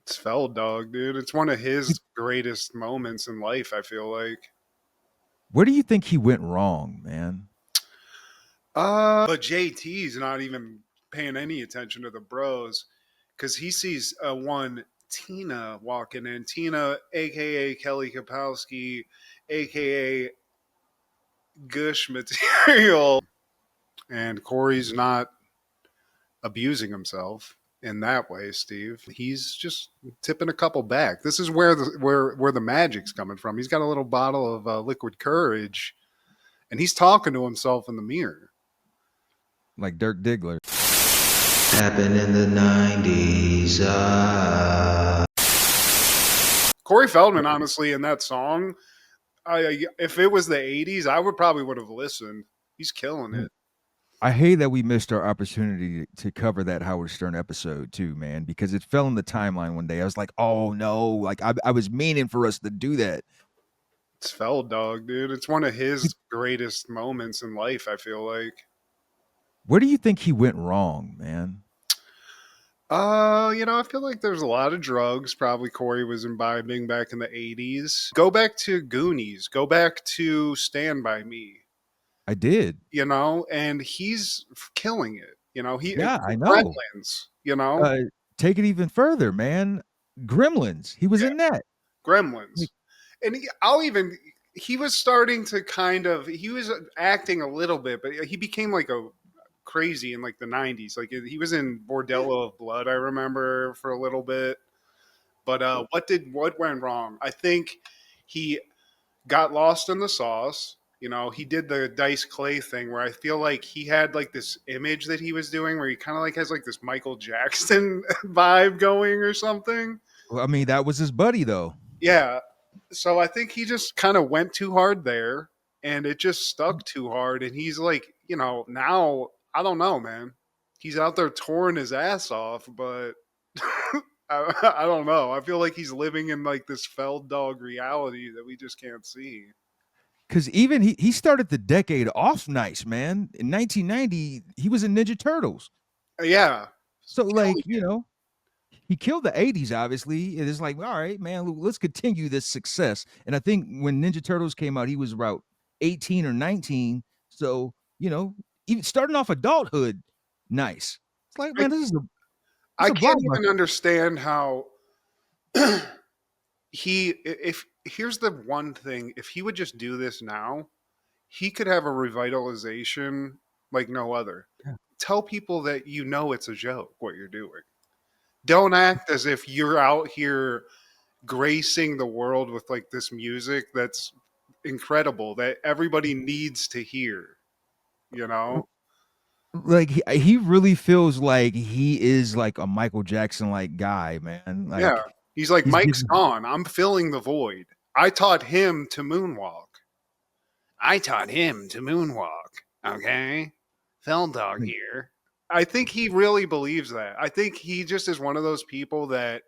It's Fell Dog, dude. It's one of his greatest moments in life, I feel like. Where do you think he went wrong, man? But JT's not even paying any attention to the bros because he sees one Tina walking in. Tina, aka Kelly Kapowski, aka Gush Material. And Corey's not abusing himself in that way, Steve. He's just tipping a couple back. This is where the magic's coming from. He's got a little bottle of liquid courage, and he's talking to himself in the mirror. Like Dirk Diggler. Happened in the 90s. Corey Feldman, honestly, in that song, if it was the 80s, I would have listened. He's killing it. I hate that we missed our opportunity to cover that Howard Stern episode too, man, because it fell in the timeline one day. I was like, oh no, like I was meaning for us to do that. It's Fell Dog, dude. It's one of his greatest moments in life, I feel like. Where do you think he went wrong, man? I feel like there's a lot of drugs. Probably Corey was imbibing back in the 80s. Go back to Goonies. Go back to Stand By Me. I did. And he's killing it. I know. Gremlins, Take it even further, man. Gremlins. He was in that. Gremlins. And he was starting to he was acting a little bit, but he became like a crazy in like the 90s. Like he was in Bordello of Blood, I remember, for a little bit. But what went wrong? I think he got lost in the sauce. He did the Dice Clay thing where I feel like he had like this image that he was doing where he kind of like has like this Michael Jackson vibe going or something. Well, I mean, that was his buddy though. Yeah. So I think he just kind of went too hard there and it just stuck too hard. And he's like, now I don't know, man. He's out there touring his ass off, but I don't know. I feel like he's living in like this Feld Dog reality that we just can't see. Because even he started the decade off nice, man. In 1990, he was in Ninja Turtles. Yeah. So, he killed the 80s, obviously. It is like, all right, man, let's continue this success. And I think when Ninja Turtles came out, he was about 18 or 19. So, even starting off adulthood, nice. It's like, man, I can't even understand how here's the one thing, if he would just do this now, he could have a revitalization like no other. Yeah. Tell people that it's a joke what you're doing. Don't act as if you're out here gracing the world with like this music that's incredible that everybody needs to hear. Like he really feels like he is like a Michael Jackson like guy, man. Like, yeah. He's like, Mike's gone. I'm filling the void. I taught him to moonwalk. Okay? Fell Dog here. I think he really believes that. I think he just is one of those people that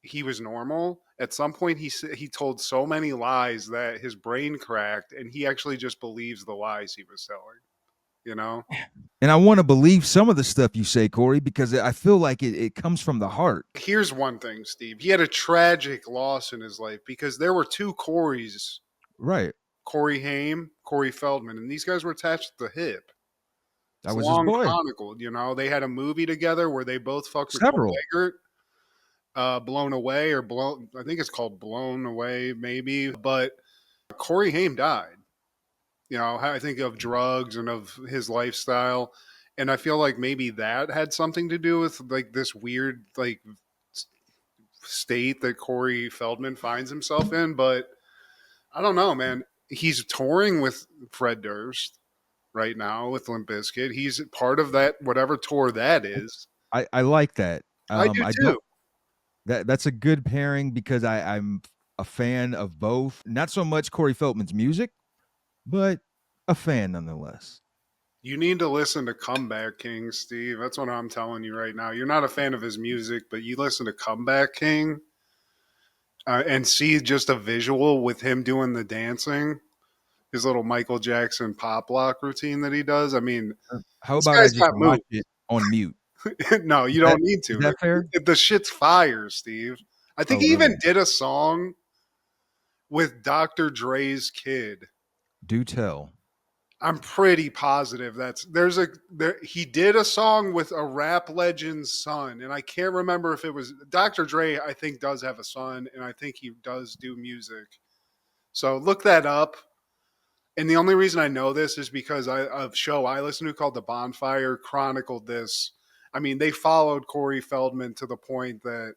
he was normal. At some point, he told so many lies that his brain cracked, and he actually just believes the lies he was telling. And I want to believe some of the stuff you say, Corey, because I feel like it comes from the heart. Here's one thing, Steve. He had a tragic loss in his life because there were two Corys. Right. Corey Haim, Corey Feldman, and these guys were attached to the hip. That was his boy. Chronicled, they had a movie together where they both fucked Several. Nicole Eggert, Blown Away or Blown. I think it's called Blown Away, maybe. But Corey Haim died. I think of drugs and of his lifestyle, and I feel like maybe that had something to do with like this weird like state that Corey Feldman finds himself in. But I don't know, man. He's touring with Fred Durst right now with Limp Bizkit. He's part of that, whatever tour that is. I like that. I do too. That's a good pairing because I'm a fan of both. Not so much Corey Feldman's music, but a fan nonetheless. You need to listen to Comeback King, Steve. That's what I'm telling you right now. You're not a fan of his music, but you listen to Comeback King and see just a visual with him doing the dancing, his little Michael Jackson pop lock routine that he does. I mean, how about I just watch it on mute? No, you Is that don't need is to. that fair? The shit's fire, Steve. I think Oh, he even really? did a song with Dr. Dre's kid. Do tell. I'm pretty positive he did a song with a rap legend's son, and I can't remember if it was Dr. Dre. I think does have a son, and I think he does do music. So look that up. And the only reason I know this is because a show I listen to called The Bonfire chronicled this. I mean, they followed Corey Feldman to the point that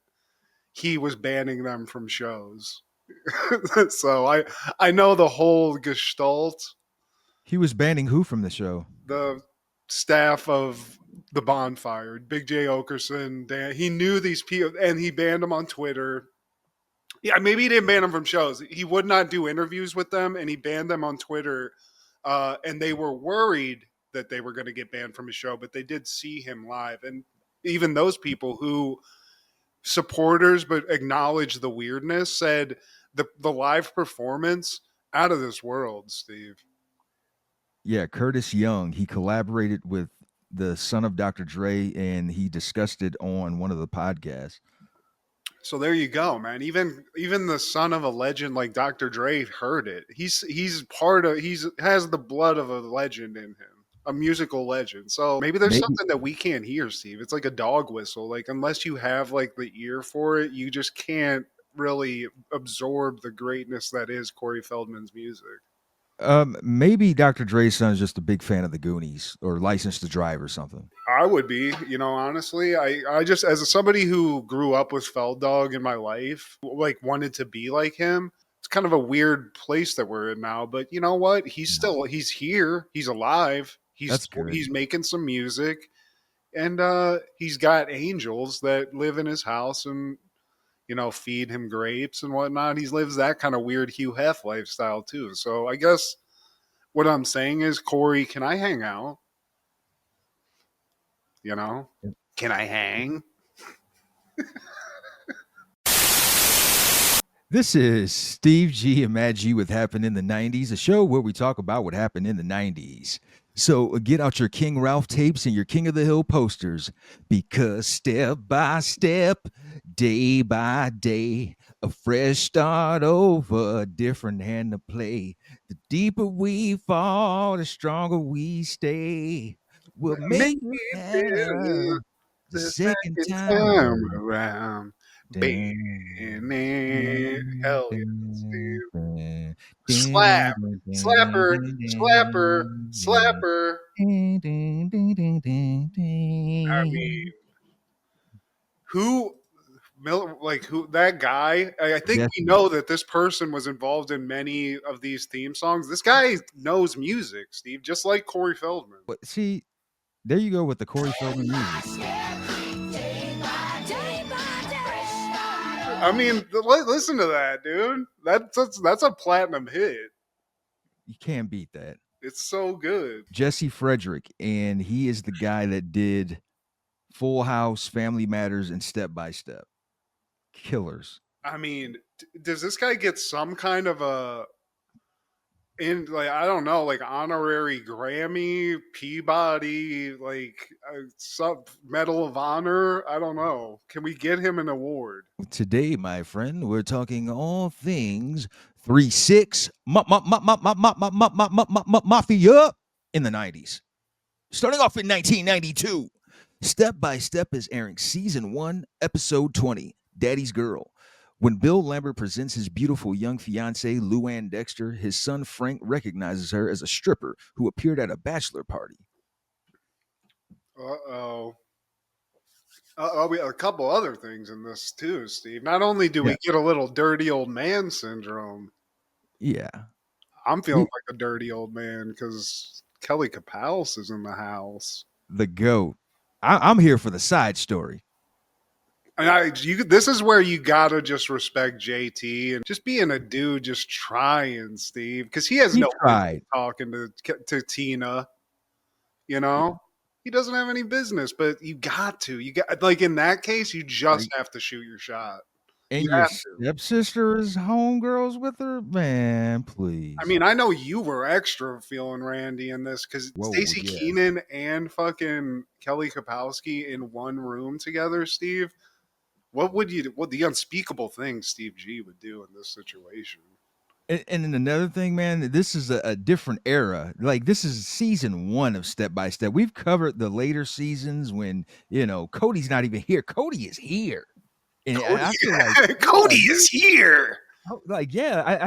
he was banning them from shows. So I know the whole gestalt. He was banning who from the show? The staff of The Bonfire, Big J Okerson, Dan, he knew these people and he banned them on Twitter. Yeah, maybe he didn't ban them from shows. He would not do interviews with them, and he banned them on Twitter. And they were worried that they were going to get banned from his show, but they did see him live. And even those people who supporters but acknowledge the weirdness said the live performance out of this world, Steve. Yeah, Curtis Young. He collaborated with the son of Dr. Dre, and he discussed it on one of the podcasts. So there you go, man. Even the son of a legend like Dr. Dre heard it. He's has the blood of a legend in him, a musical legend. So maybe there's Maybe something that we can't hear, Steve. It's like a dog whistle. Like unless you have like the ear for it, you just can't really absorb the greatness that is Corey Feldman's music. maybe Dr. Dre's son is just a big fan of the Goonies or License to Drive or something. I would be, honestly. I just as somebody who grew up with Feld Dog in my life, like wanted to be like him. It's kind of a weird place that we're in now, but you know what? He's here. He's alive. That's good. He's making some music, and he's got angels that live in his house and feed him grapes and whatnot. He lives that kind of weird Hugh Hef lifestyle too. So I guess what I'm saying is, Corey, can I hang out? You know, can I hang? This is Steve G and Matt G with Happened in the 90s, a show where we talk about what happened in the 90s. So get out your King Ralph tapes and your King of the Hill posters, because step by step, day by day, a fresh start over, a different hand to play. The deeper we fall, the stronger we stay. We'll make it better the The second second time time around. around. Dun, dun, Hell yeah, dun, Steve. dun, Slap, dun, dun, dun, slapper, dun, slapper, dun, slapper. dun, dun, dun, dun, dun, I mean, dun. who, who that guy? I think we Jesse. know that this person was involved in many of these theme songs. This guy knows music, Steve, just like Corey Feldman. But see, there you go with the Corey Feldman music. I mean, listen to that, dude. That's a platinum hit. You can't beat that. It's so good. Jesse Frederick, and he is the guy that did Full House, Family Matters, and Step by Step. Killers. I mean, does this guy get some kind of I don't know, like honorary Grammy, Peabody, like some Medal of Honor? I don't know. Can we get him an award? Today, my friend, we're talking all things 3-6 Mafia in the 90s. Starting off in 1992, Step by Step is airing season 1, episode 20, Daddy's Girl. When Bill Lambert presents his beautiful young fiancee, Luanne Dexter, his son Frank recognizes her as a stripper who appeared at a bachelor party. Uh-oh. We have a couple other things in this too, Steve. Not only do Yeah. we get a little dirty old man syndrome, Yeah. I'm feeling like a dirty old man because Kelly Kapowski is in the house. The GOAT. I'm here for the side story. And this is where you gotta just respect JT and just being a dude, just trying, Steve, because he has He no tried. business talking to Tina. You know, he doesn't have any business, but you got to. You got, like, in that case, you just have to shoot your shot. And You your have to. stepsister is homegirls with her? Man, I please. mean, I know you were extra feeling Randy in this because Whoa, Stacey yeah. Keenan and fucking Kelly Kapowski in one room together, Steve. What the unspeakable thing Steve G would do in this situation? And then another thing, man, this is a different era. Like, this is season 1 of Step by Step. We've covered the later seasons when, Cody's not even here. Cody is here. And Cody, I feel like, yeah, Cody is here. I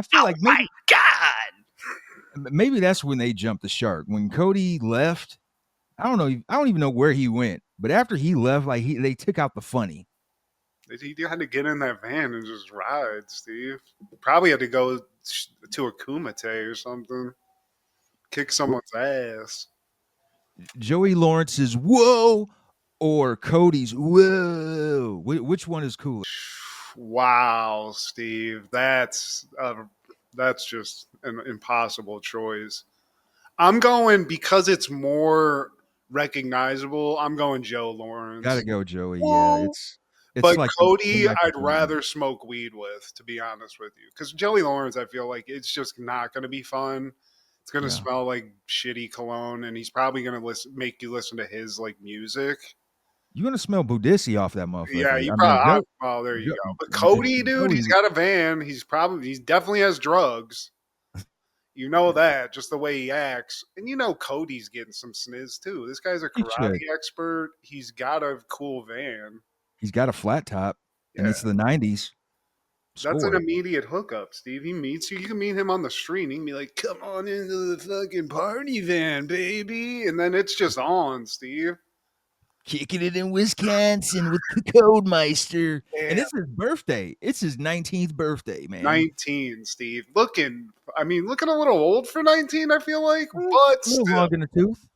feel like My God. maybe that's when they jumped the shark. When Cody left, I don't even know where he went. But after he left, like they took out the funny. He had to get in that van and just ride, Steve. Probably had to go to a Kumite or something, kick someone's ass. Joey Lawrence's whoa or Cody's whoa. Which one is cooler? Wow, Steve, that's just an impossible choice. I'm going because it's more recognizable. I'm going Joe Gotta Lawrence. go, Joey. Yeah, Whoa. it's But like the Cody, Michael I'd Jordan. rather smoke weed with, to be honest with you. Because Joey Lawrence, I feel like it's just not going to be fun. It's going to Yeah. smell like shitty cologne, and he's probably going to make you listen to his like music. You're gonna smell Budissi off that Yeah, motherfucker. you I mean, probably. Oh, there you go. But Cody, dude, Joey he's got a van. He definitely has drugs. You know that just the way he acts, and Cody's getting some sniz too. This guy's a he should. karate expert. He's got a cool van. He's got a flat top, and Yeah, it's the '90s. that's an Score. immediate hookup, Steve. He meets you. You can meet him on the street. And he can be like, "Come on into the fucking party van, baby," and then it's just on, Steve. Kicking it in Wisconsin with the Codemeister. And Yeah, it's his birthday. It's his 19th birthday, man. 19, Steve. Looking a little old for 19. I feel like, A but little still, long in the tooth.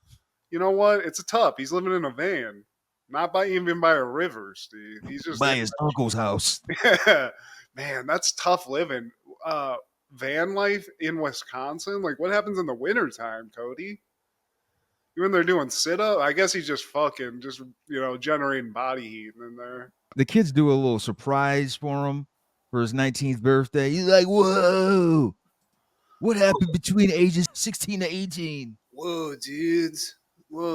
you know what? It's a tough. He's living in a van, not even by a river, Steve. He's just By in. his uncle's house. Yeah, man, that's tough living. Uh, Van life in Wisconsin. Like, what happens in the wintertime, Cody? You in there doing sit up? I guess he's just fucking, just generating body heat in there. The kids do a little surprise for him for his 19th birthday. He's like, whoa, what happened between ages 16 to 18? Whoa, dudes. Whoa,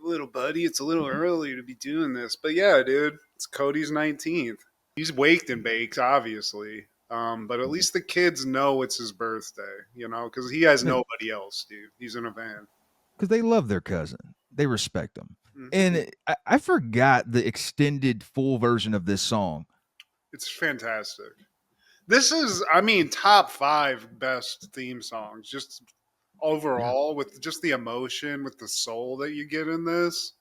little buddy. It's a little early to be doing this, but yeah, dude, it's Cody's 19th. He's waked and baked, obviously. But at least the kids know it's his birthday, because he has nobody else, dude. He's in a van. Because they love their cousin. They respect him. Mm-hmm. And I forgot the extended full version of this song. It's fantastic. This is, I mean, top 5 best theme songs, just Yeah. overall, with just the emotion, with the soul that you get in this.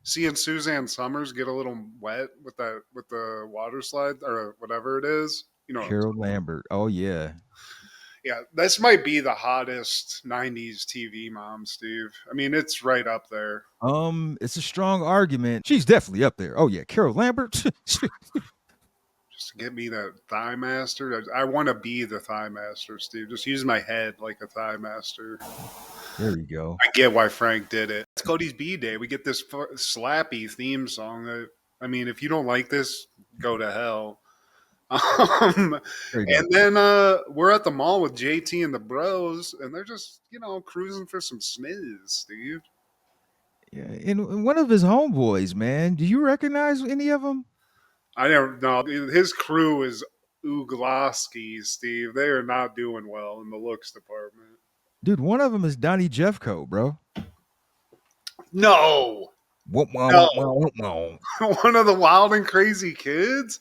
Seeing Suzanne Summers get a little wet with the water slide or whatever it is. Carol Lambert. Oh, yeah. Yeah, this might be the hottest 90s TV mom, Steve. I mean, it's right up there. It's a strong argument. She's definitely up there. Oh, yeah. Carol Lambert. Just to get me that thigh master. I want to be the thigh master, Steve. Just use my head like a thigh master. There you go. I get why Frank did it. It's Cody's B Day. We get this slappy theme song. I mean, if you don't like this, go to hell. There you go. And then we're at the mall with JT and the bros, and they're just, cruising for some sniz, Steve. Yeah, and one of his homeboys, man. Do you recognize any of them? I don't know. His crew is Uglaski, Steve. They are not doing well in the looks department. Dude, one of them is Donnie Jeffco, bro. No. No. One of the wild and crazy kids?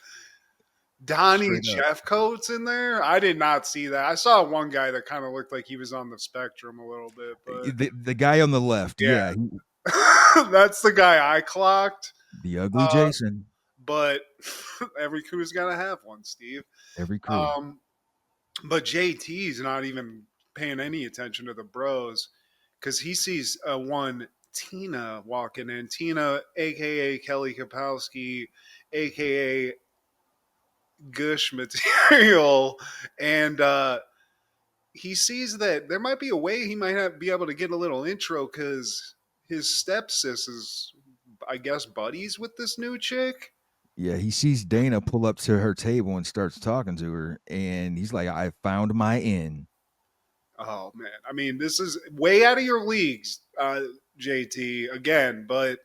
Donnie Straight up. Jeffcoat's in there? I did not see that. I saw one guy that kind of looked like he was on the spectrum a little bit, but The guy on the left, Yeah. yeah, that's the guy I clocked. the ugly Jason. But every crew's got to have one, Steve. Every crew. But JT's not even paying any attention to the bros because he sees one Tina walking in. Tina, aka Kelly Kapowski, aka Gush Material, and he sees that there might be a way he might be able to get a little intro because his stepsis is, I guess, buddies with this new chick. Yeah, he sees Dana pull up to her table and starts talking to her, and he's like, "I found my in." Oh man, I mean, this is way out of your leagues, JT. Again, but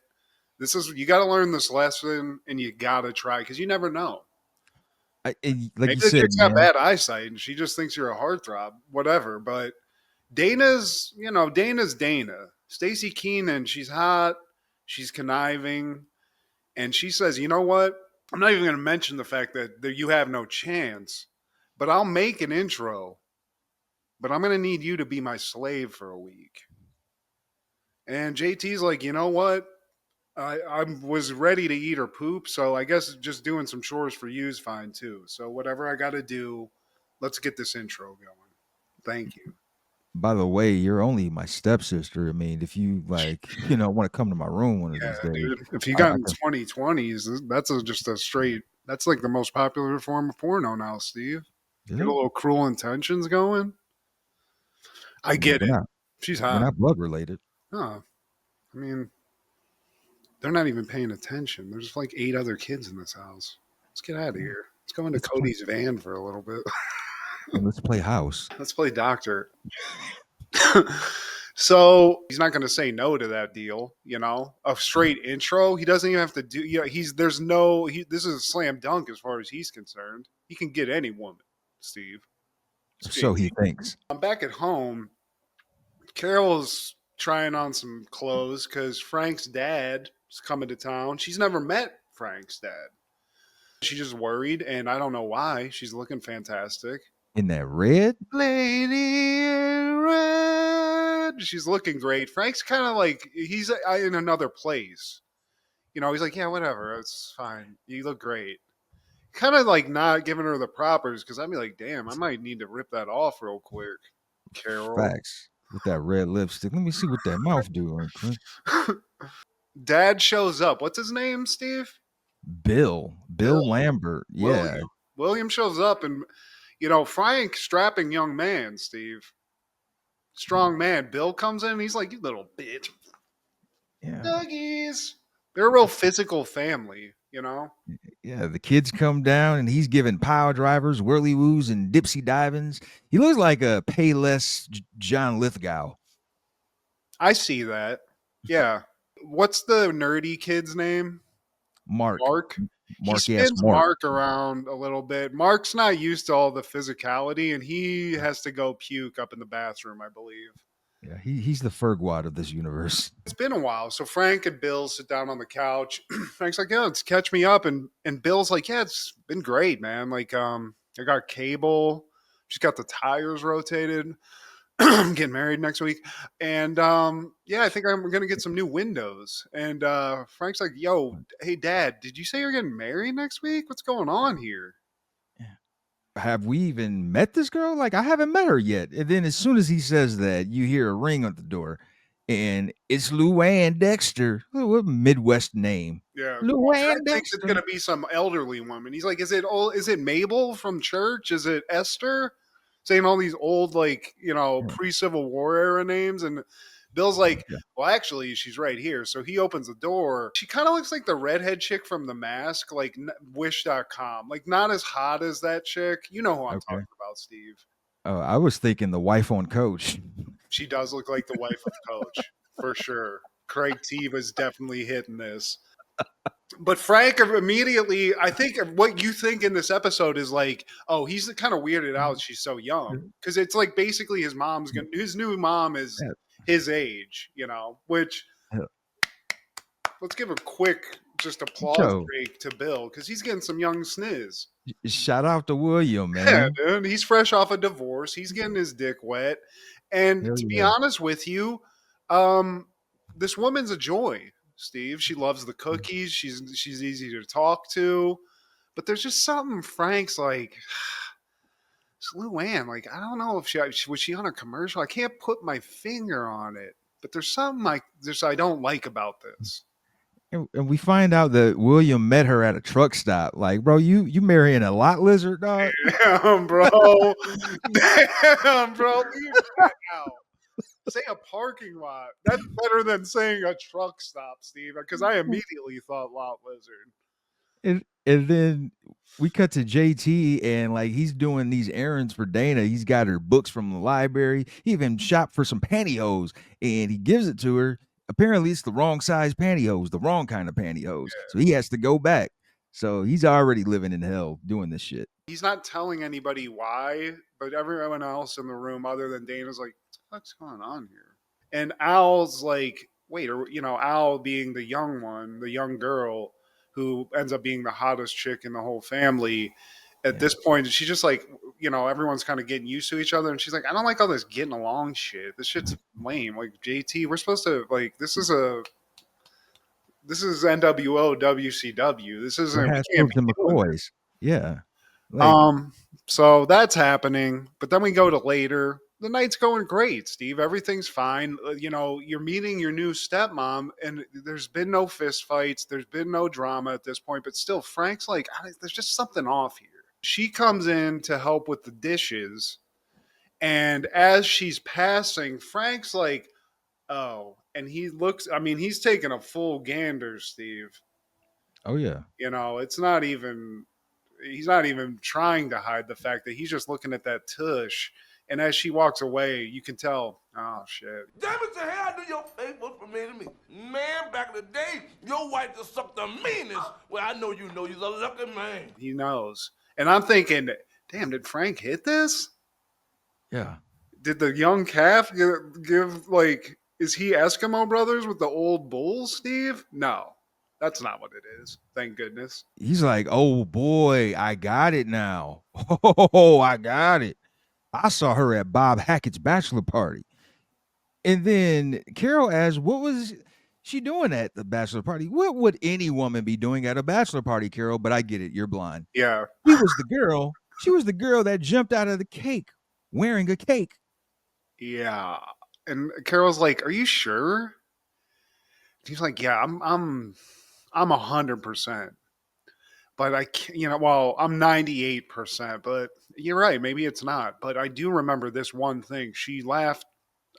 this is you got to learn this lesson, and you got to try because you never know. Like Maybe you the said, chick's got man. bad eyesight, and she just thinks you're a heartthrob, whatever. But Dana's Dana. Stacey Keenan, she's hot, she's conniving, and she says, you know what? I'm not even going to mention the fact that you have no chance, but I'll make an intro. But I'm going to need you to be my slave for a week. And JT's like, you know what? I was ready to eat her poop, so I guess just doing some chores for you is fine too. So whatever I got to do, let's get this intro going. Thank you. By the way, you're only my stepsister. I mean, if you want to come to my room one of these Yeah, days, dude. If you got I in can. 2020s, that's just a straight. That's like the most popular form of porno now, Steve. Is Get a it? little cruel intentions going. I I mean, get we're it. not She's we're hot. not blood related. Huh. I mean, they're not even paying attention. There's like 8 other kids in this house. Let's get out of Yeah. here. Let's go into Let's play Cody's van for a little bit. and let's play house. Let's play doctor. So he's not going to say no to that deal, a straight intro. He doesn't even have to do, this is a slam dunk as far as he's concerned. He can get any woman, Steve. It's So JT. he thinks. I'm back at home. Carol's trying on some clothes because Frank's dad is coming to town. She's never met Frank's dad. She's just worried, and I don't know why. She's looking fantastic. In that red? Lady in red. She's looking great. Frank's kind of like he's in another place. He's like, yeah, whatever, it's fine. You look great. Kind of like not giving her the propers because I'd be like, damn, I might need to rip that off real quick, Carol. Facts. With that red lipstick. Let me see what that mouth doing. Dad shows up. What's his name, Steve? Bill Lambert. Yeah. William. William shows up, and Frank, strapping young man, Steve. Strong man. Bill comes in, and he's like, you little bitch. Yeah. Duggies. They're a real physical family. Yeah, the kids come down and he's giving power drivers, whirly woos, and dipsy divings. He looks like a Payless John Lithgow. I see that. Yeah. What's the nerdy kid's name? Mark. He Yes, spins Mark. Mark around a little bit. Mark's not used to all the physicality, and he has to go puke up in the bathroom, I believe. Yeah, he's the Fergwad of this universe. It's been a while. So Frank and Bill sit down on the couch. Frank's like, yeah, let's catch me up. And Bill's like, yeah, it's been great, man. Like, I got cable. She's got the tires rotated. I'm getting married next week. And yeah, I think I'm gonna get some new windows. And Frank's like, yo, hey dad, did you say you're getting married next week? What's going on here? Have we even met this girl? Like, I haven't met her yet. And then as soon as he says that, you hear a ring at the door. And it's Luanne Dexter. What Midwest name? Yeah. Luanne Frank thinks it's Dexter. gonna be some elderly woman. He's like, is it Mabel from church? Is it Esther? Saying all these old, like, pre-Civil War era names. And Bill's like, Yeah. well, actually, she's right here. So he opens the door. She kind of looks like the redhead chick from The Mask, like Wish.com. Like, not as hot as that chick. You know who I'm talking about, Steve. Oh, I was thinking the wife on Coach. She does look like the wife of Coach, for sure. Craig Teva's definitely hitting this. But Frank immediately, I think what you think in this episode is like, oh, he's kind of weirded out she's so young. Because it's like basically his new mom is his age, which let's give a quick just applause break to Bill because he's getting some young sniz. Shout out to William, man. Yeah, dude. He's fresh off a divorce. He's getting his dick wet. And to be honest with you, this woman's a joy, Steve. She loves the cookies. She's easy to talk to. But there's just something Frank's like, it's Luanne. Like, I don't know if was she on a commercial? I can't put my finger on it. But there's something I don't like about this. And we find out that William met her at a truck stop. Like, bro, you marrying a lot lizard, dog? Damn, bro. Damn, bro. Leave that out. Say a parking lot. That's better than saying a truck stop, Steve, because I immediately thought lot lizard. And then we cut to JT and like he's doing these errands for Dana. He's got her books from the library. He even shopped for some pantyhose and he gives it to her. Apparently, it's the wrong size pantyhose, the wrong kind of pantyhose. So he has to go back. So he's already living in hell doing this shit. He's not telling anybody why, but everyone else in the room, other than Dana's, like, what's going on here? And Al's like, wait, or Al being the young one, the young girl who ends up being the hottest chick in the whole family. At this point, she's just like, everyone's kind of getting used to each other, and she's like, I don't like all this getting along shit. This shit's lame. Like JT, we're supposed to like this is NWO WCW. This isn't Or we can't Hasbro's be and doing this. McCoys. Yeah. Like, So that's happening, but then we go to later. The night's going great, Steve. Everything's fine. You're meeting your new stepmom, and there's been no fist fights. There's been no drama at this point, but still, Frank's like, there's just something off here. She comes in to help with the dishes, and as she's passing, Frank's like, oh, and he looks, he's taking a full gander, Steve. oh yeah. It's not even he's not even trying to hide the fact that he's just looking at that tush. And as she walks away, you can tell, oh shit. Damn it, the hell I knew your face was familiar to me. Man, back in the day, your wife just sucked the meanest. Well, I know you're a lucky man. He knows. And I'm thinking, damn, did Frank hit this? Yeah. Did the young calf give like, is he Eskimo Brothers with the old bulls, Steve? No, that's not what it is. Thank goodness. He's like, oh boy, I got it now. Oh, I got it. I saw her at Bob Hackett's bachelor party. And then Carol asks, what was she doing at the bachelor party? What would any woman be doing at a bachelor party, Carol? But I get it. You're blind. Yeah. She was the girl. She was the girl that jumped out of the cake wearing a cake. Yeah. And Carol's like, are you sure? He's like, yeah, I'm 100%. But I can't, well, I'm 98%, but you're right. Maybe it's not. But I do remember this one thing. She laughed.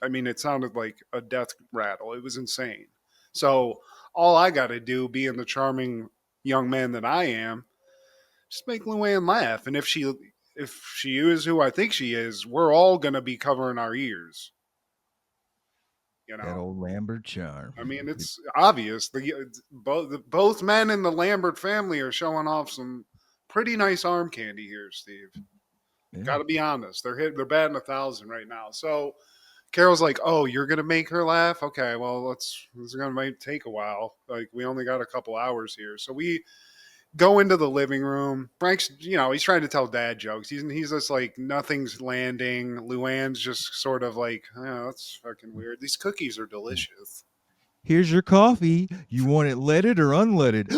It sounded like a death rattle. It was insane. So all I got to do, being the charming young man that I am, just make Luanne laugh. And if she is who I think she is, we're all going to be covering our ears. That old Lambert charm. It's obvious. Both men in the Lambert family are showing off some pretty nice arm candy here, Steve. Yeah. Got to be honest. They're batting 1,000 right now. So Carol's like, "Oh, you're gonna make her laugh? Okay, well, this is gonna take a while. Like, we only got a couple hours here." So we go into the living room. Frank's, he's trying to tell dad jokes. He's just like, nothing's landing. Luann's just sort of like, oh, that's fucking weird. These cookies are delicious. Here's your coffee. You want it leaded or unleaded?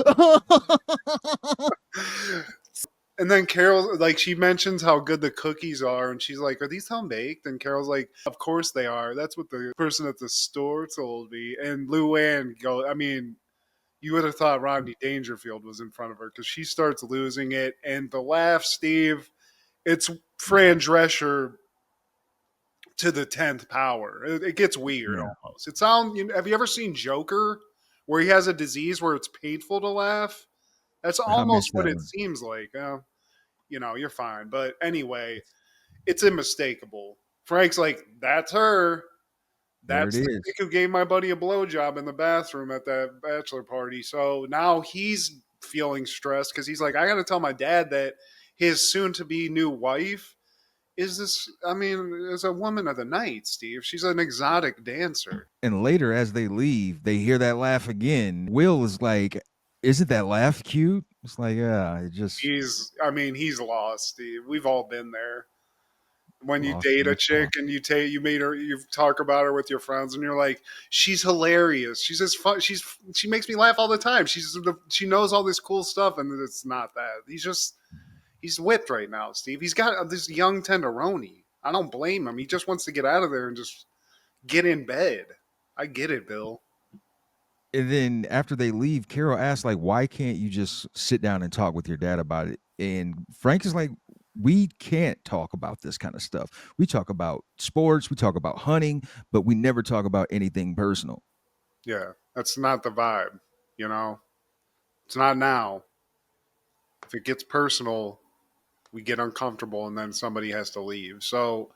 And then Carol, like, she mentions how good the cookies are, and she's like, are these home baked? And Carol's like, of course they are. That's what the person at the store told me. And Luann you would have thought Rodney Dangerfield was in front of her because she starts losing it. And the laugh, Steve, it's Fran Drescher to the 10th power. It gets weird almost. It sounds. Have you ever seen Joker, where he has a disease where it's painful to laugh? That's almost what it seems like. You're fine. But anyway, it's unmistakable. Frank's like, that's her. That's the chick who gave my buddy a blowjob in the bathroom at that bachelor party. So now he's feeling stressed because he's like, I got to tell my dad that his soon-to-be new wife is a woman of the night, Steve. She's an exotic dancer. And later, as they leave, they hear that laugh again. Will is like, isn't that laugh cute? It's like, yeah, he's lost, Steve. We've all been there. When you date a chick and you talk about her with your friends and you're like, she's hilarious. She's just fun. She makes me laugh all the time. She knows all this cool stuff, and it's not that. He's whipped right now, Steve. He's got this young tenderoni. I don't blame him. He just wants to get out of there and just get in bed. I get it, Bill. And then after they leave, Carol asks, like, why can't you just sit down and talk with your dad about it? And Frank is like, we can't talk about this kind of stuff. We talk about sports, we talk about hunting, but we never talk about anything personal. Yeah, that's not the vibe, It's not now. If it gets personal, we get uncomfortable and then somebody has to leave. So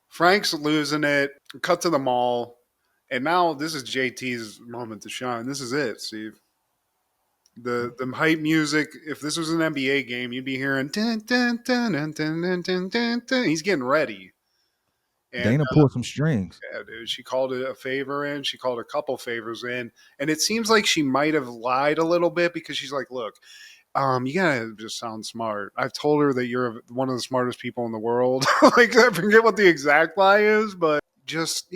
Frank's losing it. Cut to the mall. And now this is JT's moment to shine. This is it, Steve. The hype music. If this was an NBA game, you'd be hearing dun, dun, dun, dun, dun, dun, dun, dun, dun. He's getting ready. And Dana pulled some strings. yeah, dude, she called it a favor in. She called a couple favors in, and it seems like she might have lied a little bit because she's like, "Look, you gotta just sound smart. I've told her that you're one of the smartest people in the world. Like, I forget what the exact lie is, but just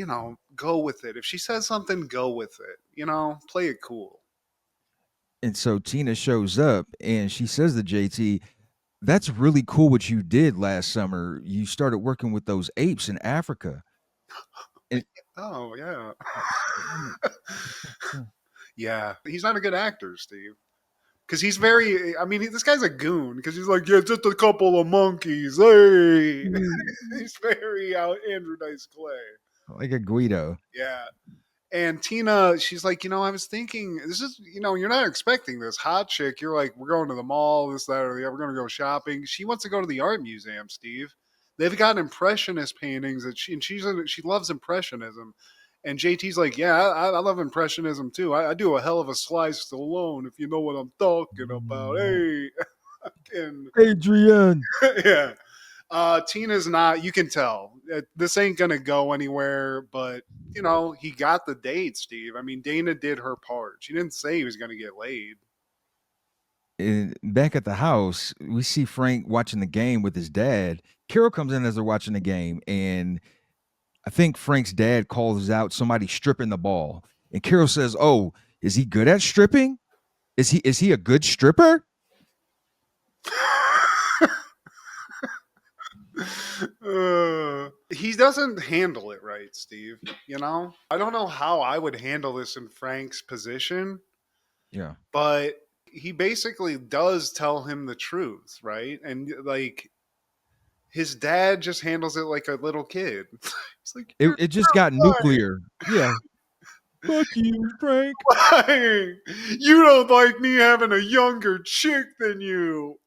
go with it. If she says something, go with it. Play it cool." And so Tina shows up and she says to JT, "That's really cool what you did last summer. You started working with those apes in Africa." And Oh yeah, um, yeah. He's not a good actor, Steve. Because he's very, I mean, this guy's a goon. Because he's like, yeah, just a couple of monkeys. Hey, he's very out Andrew Dice Clay. like a Guido. Yeah. And Tina, she's like, I was thinking, this is, you're not expecting this hot chick. You're like, we're going to the mall, this, that, or the other. We're going to go shopping. She wants to go to the art museum, Steve. They've got impressionist paintings that she loves impressionism. And JT's like, yeah, I love impressionism too. I do a hell of a slice alone, if you know what I'm talking about. Hey, and Adrian. yeah. Tina's not. You can tell this ain't gonna go anywhere. But he got the date, Steve. I mean, Dana did her part. She didn't say he was gonna get laid. And back at the house, we see Frank watching the game with his dad. Carol comes in as they're watching the game, and I think Frank's dad calls out somebody stripping the ball. And Carol says, "Oh, is he good at stripping? Is he a good stripper?" He doesn't handle it right, Steve. I don't know how I would handle this in Frank's position, Yeah. but he basically does tell him the truth, right? And like his dad just handles it like a little kid. It's like, It just got nuclear. Yeah. Fuck you, Frank. "Why? You don't like me having a younger chick than you."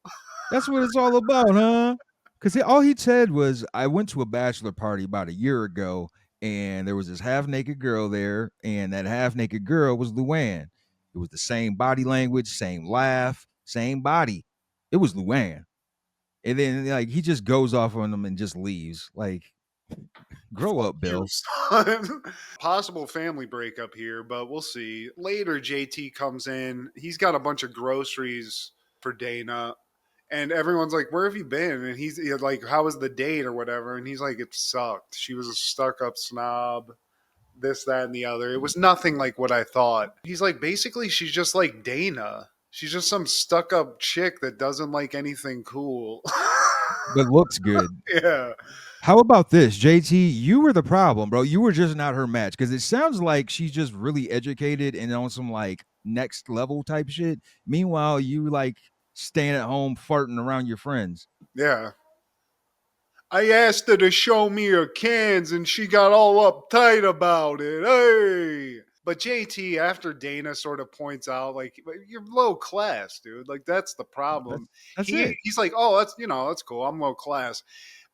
That's what it's all about, huh? Because all he said was, "I went to a bachelor party about a year ago, and there was this half naked girl there, and that half naked girl was Luanne. It was the same body language, same laugh, same body. It was Luanne." And then like he just goes off on them and just leaves. Like, grow Fuck up, you, Bill. son. Possible family breakup here, but we'll see. Later, JT comes in. He's got a bunch of groceries for Dana. And everyone's like, "Where have you been?" And he's like, "How was the date or whatever?" And he's like, "It sucked. She was a stuck up snob. This, that, and the other. It was nothing like what I thought." He's like, basically, she's just like Dana. She's just some stuck up chick that doesn't like anything cool. But looks good. Yeah. How about this, JT? You were the problem, bro. You were just not her match because it sounds like she's just really educated and on some like next level type shit. Meanwhile, you like staying at home farting around your friends. Yeah. I asked her to show me her cans and she got all uptight about it. Hey. But JT, after Dana sort of points out, like, you're low class, dude. Like, that's the problem. That's it. He's like, oh, that's cool. I'm low class.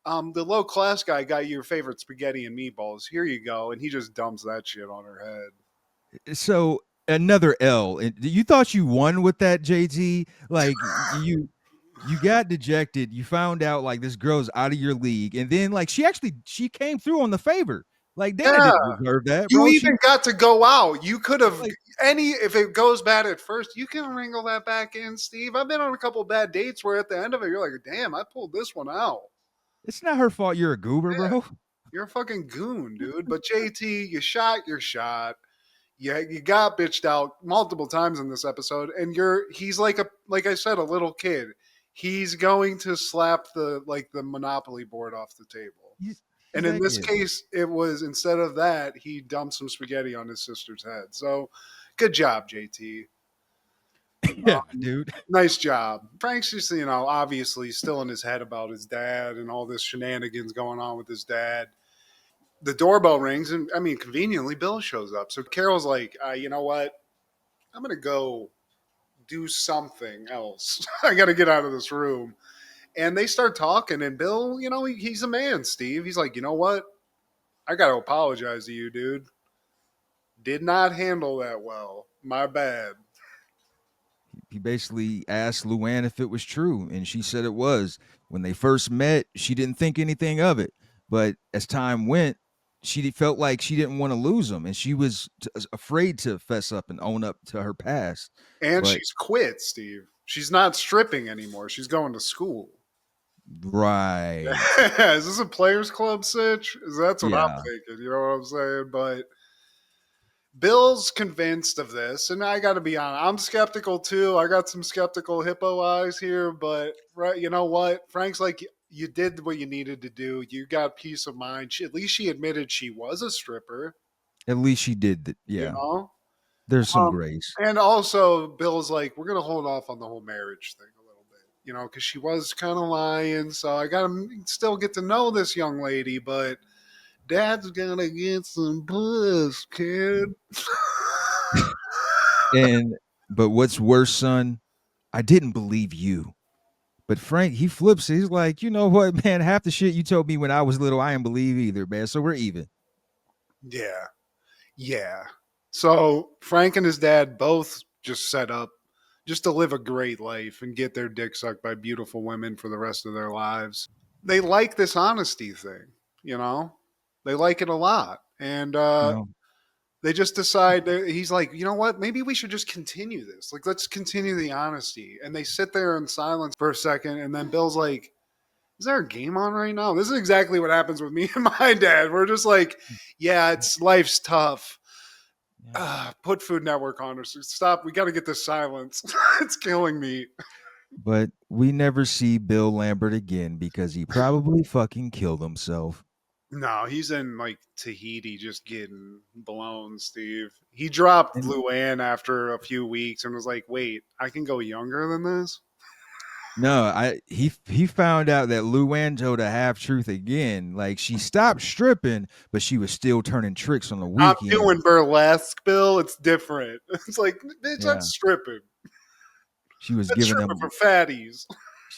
The low class guy got your favorite spaghetti and meatballs. Here you go. And he just dumps that shit on her head. So another L. And you thought you won with that, JT? Like you got dejected. You found out like this girl's out of your league, and then like she came through on the favor. Like Dana Yeah. didn't deserve that, You bro. even got to go out. You could have Like- if it goes bad at first, you can wrangle that back in, Steve. I've been on a couple bad dates where at the end of it, you're like, damn, I pulled this one out. It's not her fault. You're a goober, Yeah. bro. You're a fucking goon, dude. But JT, you shot your shot. You got bitched out multiple times in this episode, and he's like I said, a little kid. He's going to slap the Monopoly board off the table. And in this case, it was instead of that, he dumped some spaghetti on his sister's head. So, good job, JT. Yeah, dude. Nice job. Frank's just, obviously still in his head about his dad and all this shenanigans going on with his dad. The doorbell rings, and I mean, conveniently, Bill shows up. So Carol's like, you know what? I'm going to go do something else. I got to get out of this room. And they start talking, and Bill, he's a man, Steve. He's like, you know what? I got to apologize to you, dude. Did not handle that well. My bad. He basically asked Luanne if it was true, and she said it was. When they first met, she didn't think anything of it, but as time went, she felt like she didn't want to lose him, and she was afraid to fess up and own up to her past. And But she's quit, Steve. She's not stripping anymore. She's going to school. right, Is this a players club sitch? That's what I'm yeah, thinking. You know what I'm saying? But Bill's convinced of this, and I got to be honest. I'm skeptical too. I got some skeptical hippo eyes here, but right, you know what? Frank's like, you did what you needed to do. You got peace of mind. At least she admitted she was a stripper. at least she did that. You Yeah, know. there's some grace. And also, Bill's like, we're gonna hold off on the whole marriage thing a little bit, because she was kind of lying. So I gotta still get to know this young lady, but Dad's gonna get some puss, kid. And but what's worse, son? I didn't believe you. But Frank, he flips it. He's like, you know what, man? Half the shit you told me when I was little, I didn't believe either, man. So we're even. Yeah, yeah. So Frank and his dad both just set up just to live a great life and get their dick sucked by beautiful women for the rest of their lives. They like this honesty thing, you know. They like it a lot, and You know, they just decide. He's like, you know what? Maybe we should just continue this. Like, let's continue the honesty. And they sit there in silence for a second, and then Bill's like, "Is there a game on right now?" This is exactly what happens with me and my dad. We're just like, "Yeah, it's life's tough." Put Food Network on or stop. We got to get this silence. It's killing me. but we never see Bill Lambert again because he probably fucking killed himself. No, he's in like Tahiti just getting blown, Steve. He dropped And Luanne after a few weeks and was like, wait, I can go younger than this? no, he found out that Luanne told a half truth again. Like she stopped stripping, but she was still turning tricks on the I'm weekend. doing burlesque, Bill. It's different. It's like, bitch, Yeah, I'm stripping. she was I'm giving stripping them. for fatties.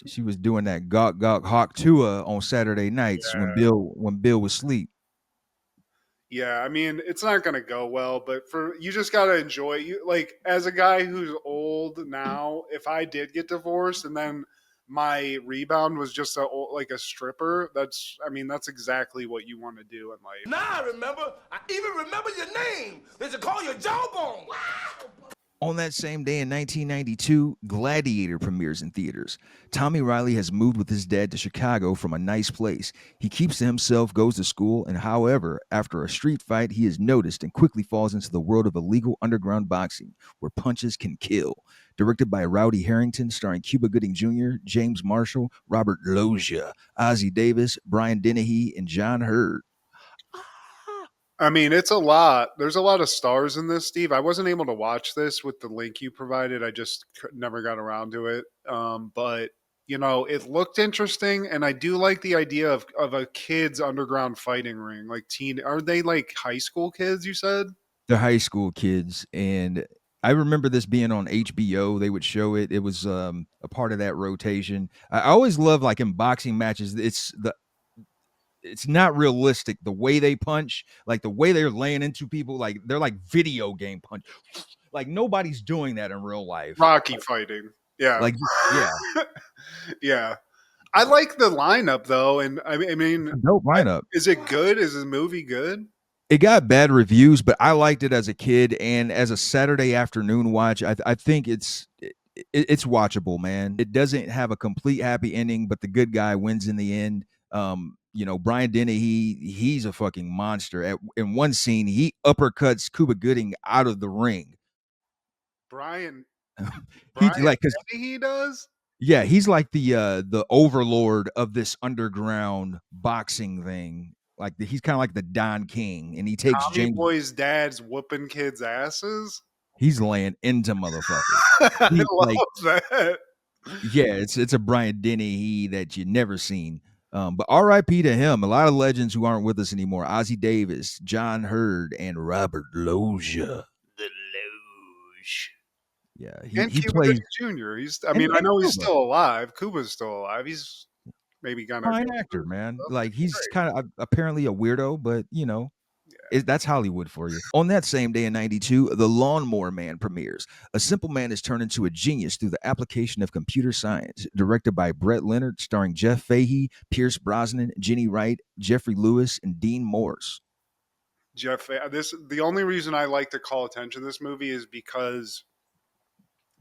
She was doing that gawk gawk hawk tua on Saturday nights when Bill was asleep. Yeah, I mean, it's not going to go well, but you just got to enjoy you. Like, as a guy who's old now, if I did get divorced and then my rebound was just like a stripper, that's exactly what you want to do in life. Now I remember. I even remember your name. They should call you Jawbone. On that same day in 1992, Gladiator premieres in theaters. Tommy Riley has moved with his dad to Chicago from a nice place. He keeps to himself, goes to school, and however, after a street fight, he is noticed and quickly falls into the world of illegal underground boxing, where punches can kill. Directed by Rowdy Harrington, starring Cuba Gooding Jr., James Marshall, Robert Loggia, Ozzie Davis, Brian Dennehy, and John Hurd. I mean, it's a lot. There's a lot of stars in this, Steve. I wasn't able to watch this with the link you provided. I just never got around to it. But it looked interesting, and I do like the idea of a kids underground fighting ring. Like are they like high school kids? You said They're high school kids, and I remember this being on HBO. They would show it. It was a part of that rotation. I always love like in boxing matches. It's not realistic the way they punch, like the way they're laying into people, like they're like video game punch. Like nobody's doing that in real life. Rocky fighting. Yeah, Like yeah, yeah. I like the lineup though, and I mean, dope lineup. is it good? Is the movie good? It got bad reviews, but I liked it as a kid and as a Saturday afternoon watch. I think it's watchable, man. It doesn't have a complete happy ending, but the good guy wins in the end. Brian Dennehy, he's a fucking monster. In one scene, he uppercuts Cuba Gooding out of the ring. Brian He like because he does. yeah, he's like the overlord of this underground boxing thing. Like he's kind of like the Don King, and he takes Tommy James. Boy's dad's whooping kids' asses. He's laying into motherfuckers. I He, love like, that. yeah, it's a Brian Dennehy that you never seen. But R.I.P. to him. A lot of legends who aren't with us anymore: Ozzie Davis, John Hurd, and Robert Loggia. The Loge. Yeah, And he Cuba plays Gooding Jr. I and mean, I know he's Cuba, still alive. Cuba's still alive. He's maybe gonna fine go actor, through man. stuff. Like, It's he's great. kinda apparently a weirdo, but, Yeah. that's Hollywood for you. On that same day in 92, The Lawnmower Man premieres. A simple man is turned into a genius through the application of computer science. Directed by Brett Leonard, starring Jeff Fahey, Pierce Brosnan, Jenny Wright, Jeffrey Lewis, and Dean Morse. The only reason I like to call attention to this movie is because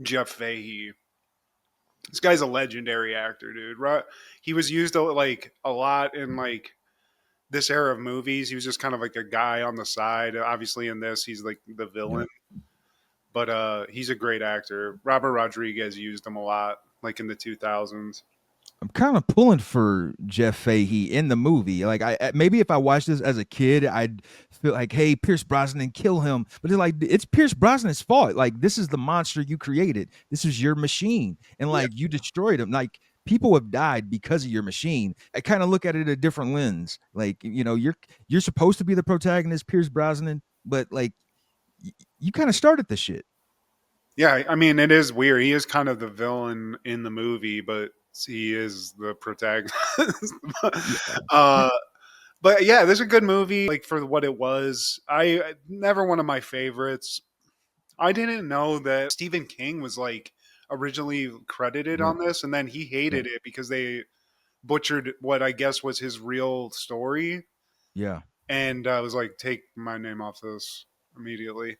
Jeff Fahey. This guy's a legendary actor, dude. Right? He was used like a lot in like this era of movies. He was just kind of like a guy on the side. Obviously, in this, he's like the Yeah. villain. But he's a great actor. Robert Rodriguez used him a lot, like in the 2000s. I'm kind of pulling for Jeff Fahey in the movie. Like, maybe if I watched this as a kid, I'd feel like, hey, Pierce Brosnan, kill him. But it's like, it's Pierce Brosnan's fault. Like, this is the monster you created. This is your machine, and Yeah, like you destroyed him. Like, people have died because of your machine. I kind of look at it a different lens. Like, you're supposed to be the protagonist, Pierce Brosnan, but like you kind of started the shit. yeah. I mean, it is weird. He is kind of the villain in the movie, but he is the protagonist. Yeah. uh, but yeah, this is a good movie. Like for what it was, never one of my favorites. I didn't know that Stephen King was like originally credited Yeah. on this, and then he Yeah. hated it because they butchered what I guess was his real story, Yeah. and I was like, take my name off this immediately,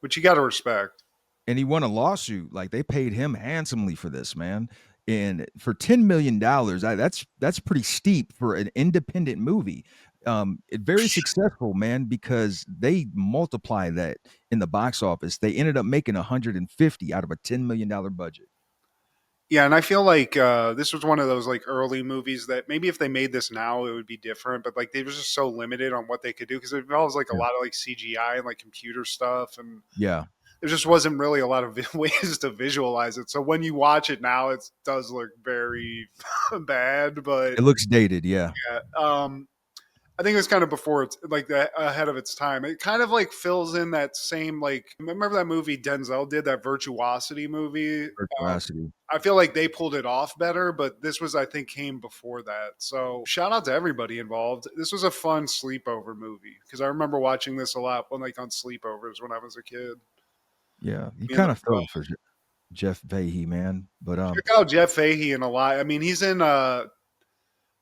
which you got to respect. And he won a lawsuit. Like, they paid him handsomely for this, man. And for $10 million, that's pretty steep for an independent movie. Very successful, man, because they multiply that in the box office. They ended up making 150 out of a $10 million budget. Yeah, and I feel like this was one of those like early movies that maybe if they made this now, it would be different. But like they were just so limited on what they could do because it involves like a Yeah. lot of like CGI and like computer stuff, and Yeah. there just wasn't really a lot of ways to visualize it. So when you watch it now, it does look very bad. But It looks dated. Yeah. yeah, I think it was kind of before it's like that ahead of its time. It kind of like fills in that same like remember that movie Denzel did, that Virtuosity movie. Virtuosity. I feel like they pulled it off better, but this was I think came before that. So shout out to everybody involved. This was a fun sleepover movie because I remember watching this a lot when like on sleepovers when I was a kid. Yeah. You Me and kind the of fell for Jeff Fahey, man. But check out Jeff Fahey in a lot. I mean, he's in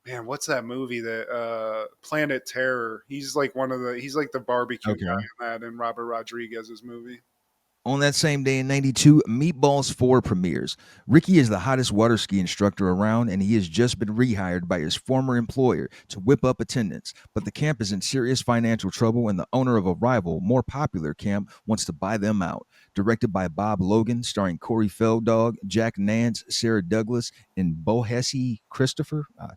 man, what's that movie that Planet Terror? He's like he's like the barbecue guy okay. in that in Robert Rodriguez's movie. On that same day in 92, Meatballs 4 premieres. Ricky is the hottest water ski instructor around, and he has just been rehired by his former employer to whip up attendance. But the camp is in serious financial trouble, and the owner of a rival, more popular camp wants to buy them out. Directed by Bob Logan, starring Corey Feldog, Jack Nance, Sarah Douglas, and Bohesi Christopher. I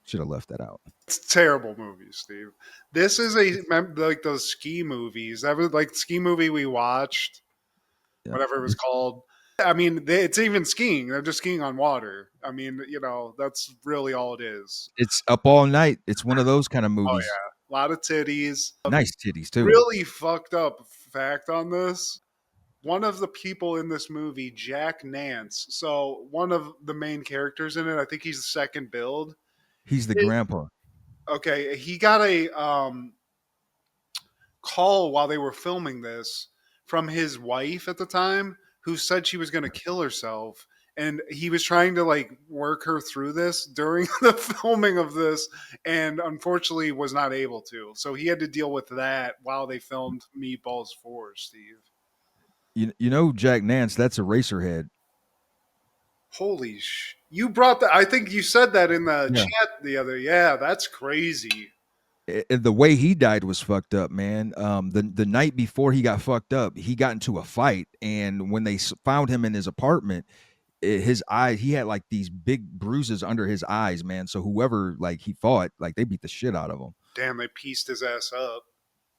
should have left that out. It's a terrible movie, Steve. This is like those ski movies. That was like ski movie we watched, Yeah. whatever it was called. I mean, it's even skiing. They're just skiing on water. I mean, that's really all it is. It's Up All Night. It's one of those kind of Oh movies. yeah, a lot of titties. Nice titties, too. Really fucked up fact on this. One of the people in this movie, Jack Nance, so one of the main characters in it, I think he's the second build. He's the grandpa. Okay, he got a call while they were filming this from his wife at the time who said she was going to kill herself, and he was trying to like work her through this during the filming of this, and unfortunately was not able to, so he had to deal with that while they filmed Meatballs 4. Steve, You know Jack Nance, that's a Eraserhead. holy you brought that. I think you said that in the Yeah. chat the other. Yeah, that's crazy. The way he died was fucked up, man. The night before he got fucked up, he got into a fight, and when they found him in his apartment, his eye, he had like these big bruises under his eyes, man. So whoever like he fought, like they beat the shit out of him. Damn, they pieced his ass up.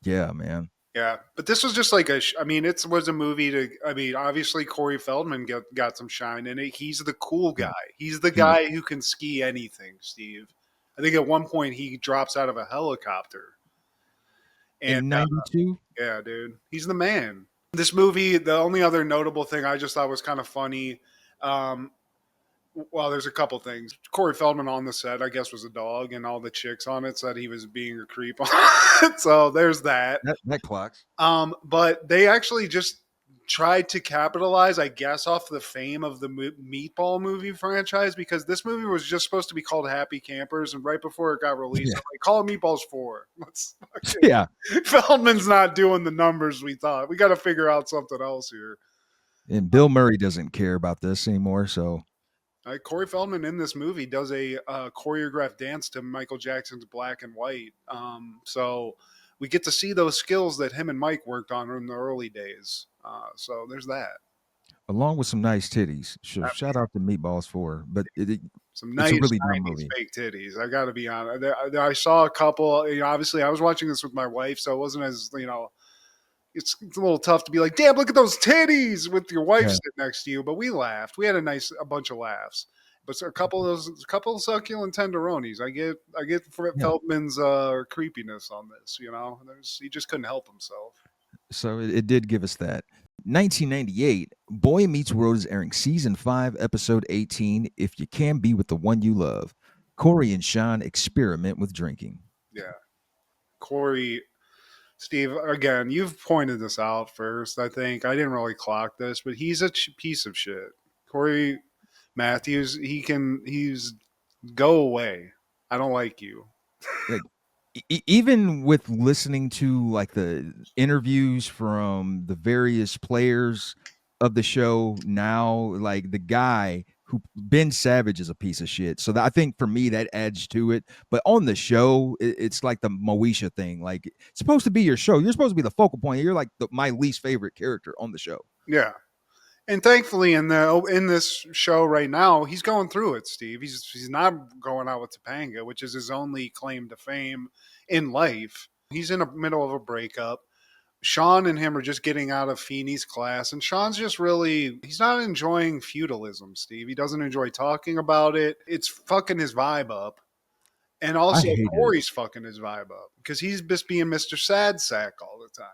Yeah, man. Yeah, but this was just like I mean, it was a movie to. I mean, obviously Corey Feldman got some shine in it. He's the cool guy. He's the guy who can ski anything. Steve, I think at one point he drops out of a helicopter. And In 92, yeah, dude, he's the man. This movie, the only other notable thing I just thought was kind of funny. Um, well, there's a couple things. Corey Feldman on the set, I guess, was a dog, and all the chicks on it said he was being a creep on it. So there's that. That clocks. But they actually just tried to capitalize, I guess, off the fame of the Meatball movie franchise, because this movie was just supposed to be called Happy Campers, and right before it got released, Yeah. I'm like, call it Meatballs 4. Let's Yeah. Feldman's not doing the numbers we thought. We got to figure out something else here. And Bill Murray doesn't care about this anymore, so Corey Feldman in this movie does a choreographed dance to Michael Jackson's Black and White. So we get to see those skills that him and Mike worked on in the early days. So there's that. along with some nice titties. Shout out to Meatballs 4, but Some it's nice a really dumb 90s movie. fake titties. I got to be honest. I saw a couple. Obviously, I was watching this with my wife, so it wasn't as It's a little tough to be like, damn, look at those titties with your wife Yeah. sitting next to you. But we laughed. We had a bunch of laughs. But a couple of succulent tenderonis. I get Yeah. Feldman's creepiness on this. He just couldn't help himself. So it did give us that. 1998, Boy Meets World is airing season 5, episode 18. If you can be with the one you love, Cory and Shawn experiment with drinking. Yeah, Corey. Steve, again, you've pointed this out first. I think I didn't really clock this, but he's a piece of shit. Corey Matthews, he's go away. I don't like you. Like, even with listening to like the interviews from the various players of the show now, like the guy who Ben Savage is a piece of shit. So I think for me that adds to it. But on the show, it's like the Moesha thing. Like it's supposed to be your show. You're supposed to be the focal point. You're like my least favorite character on the show. Yeah. And thankfully, in this show right now, he's going through it, Steve. He's not going out with Topanga, which is his only claim to fame in life. He's in the middle of a breakup. Shawn and him are just getting out of Feeney's class, and Shawn's just he's not enjoying feudalism, Steve. He doesn't enjoy talking about it. It's fucking his vibe up. And also, hated it. Corey's fucking his vibe up because he's just being Mr. Sad Sack all the time.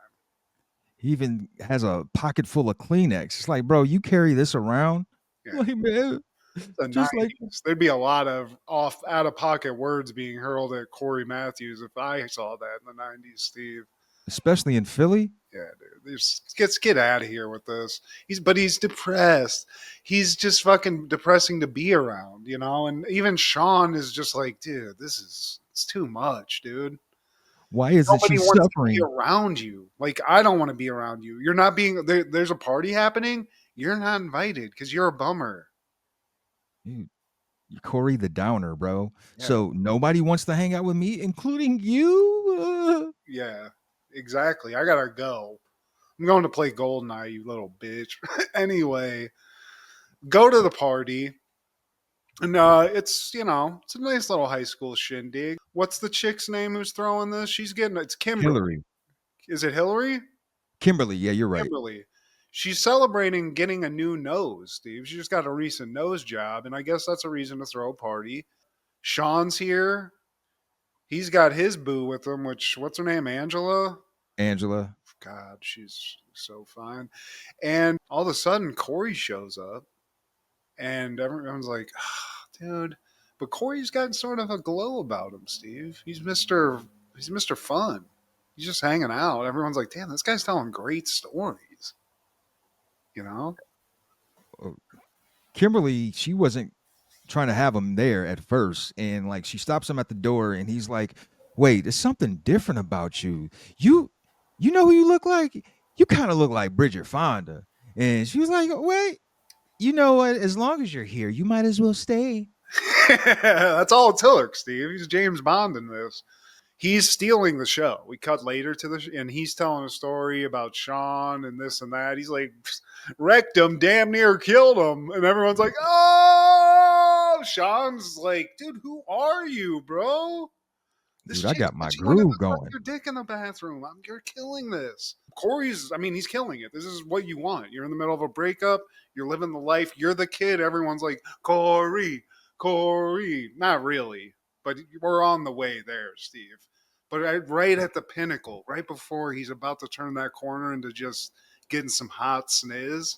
He even has a pocket full of Kleenex. It's like, bro, you carry this around? Yeah. Like, man, The just 90s. like There'd be a lot of out of pocket words being hurled at Corey Matthews if I saw that in the 90s, Steve. especially in Philly. Yeah, dude. Get out of here with this. He's depressed. He's just fucking depressing to be around, And even Shawn is just like, dude, it's too much, dude. Why is it Nobody she's wants suffering? to be around you. Like, I don't want to be around you. You're not being there's a party happening. You're not invited because you're a bummer. Dude, Corey the Downer, bro. Yeah. So nobody wants to hang out with me, including you. Yeah, exactly. I gotta go. I'm going to play Goldeneye, you little bitch. Anyway, go to the party. And it's it's a nice little high school shindig. What's the chick's name who's throwing this? It's Kimberly. Hillary. Is it Hillary? Kimberly, yeah, you're right. Kimberly. She's celebrating getting a new nose, Steve. She just got a recent nose job, and I guess that's a reason to throw a party. Shawn's here. He's got his boo with him, what's her name? Angela? Angela. God, she's so fine. And all of a sudden, Corey shows up, and everyone's like, oh, dude. But Corey's got sort of a glow about him, Steve. He's Mr. Fun. He's just hanging out. Everyone's like, damn, this guy's telling great stories. Kimberly, she wasn't trying to have him there at first. And like she stops him at the door and he's like, wait, there's something different about you. You know who you look like? You kind of look like Bridget Fonda. And she was like, wait, you know what? As long as you're here, you might as well stay. That's all it took, Steve. He's James Bond in this. He's stealing the show. We cut later to and he's telling a story about Shawn and this and that. He's like, wrecked him, damn near killed him. And everyone's like, oh, Shawn's like, dude, who are you, bro? Dude, I got my groove going. Your dick in the bathroom. You're killing this. Corey's, he's killing it. This is what you want. You're in the middle of a breakup. You're living the life. You're the kid. Everyone's like, Corey. Not really, but we're on the way there, Steve. But right at the pinnacle, right before he's about to turn that corner into just getting some hot sniz.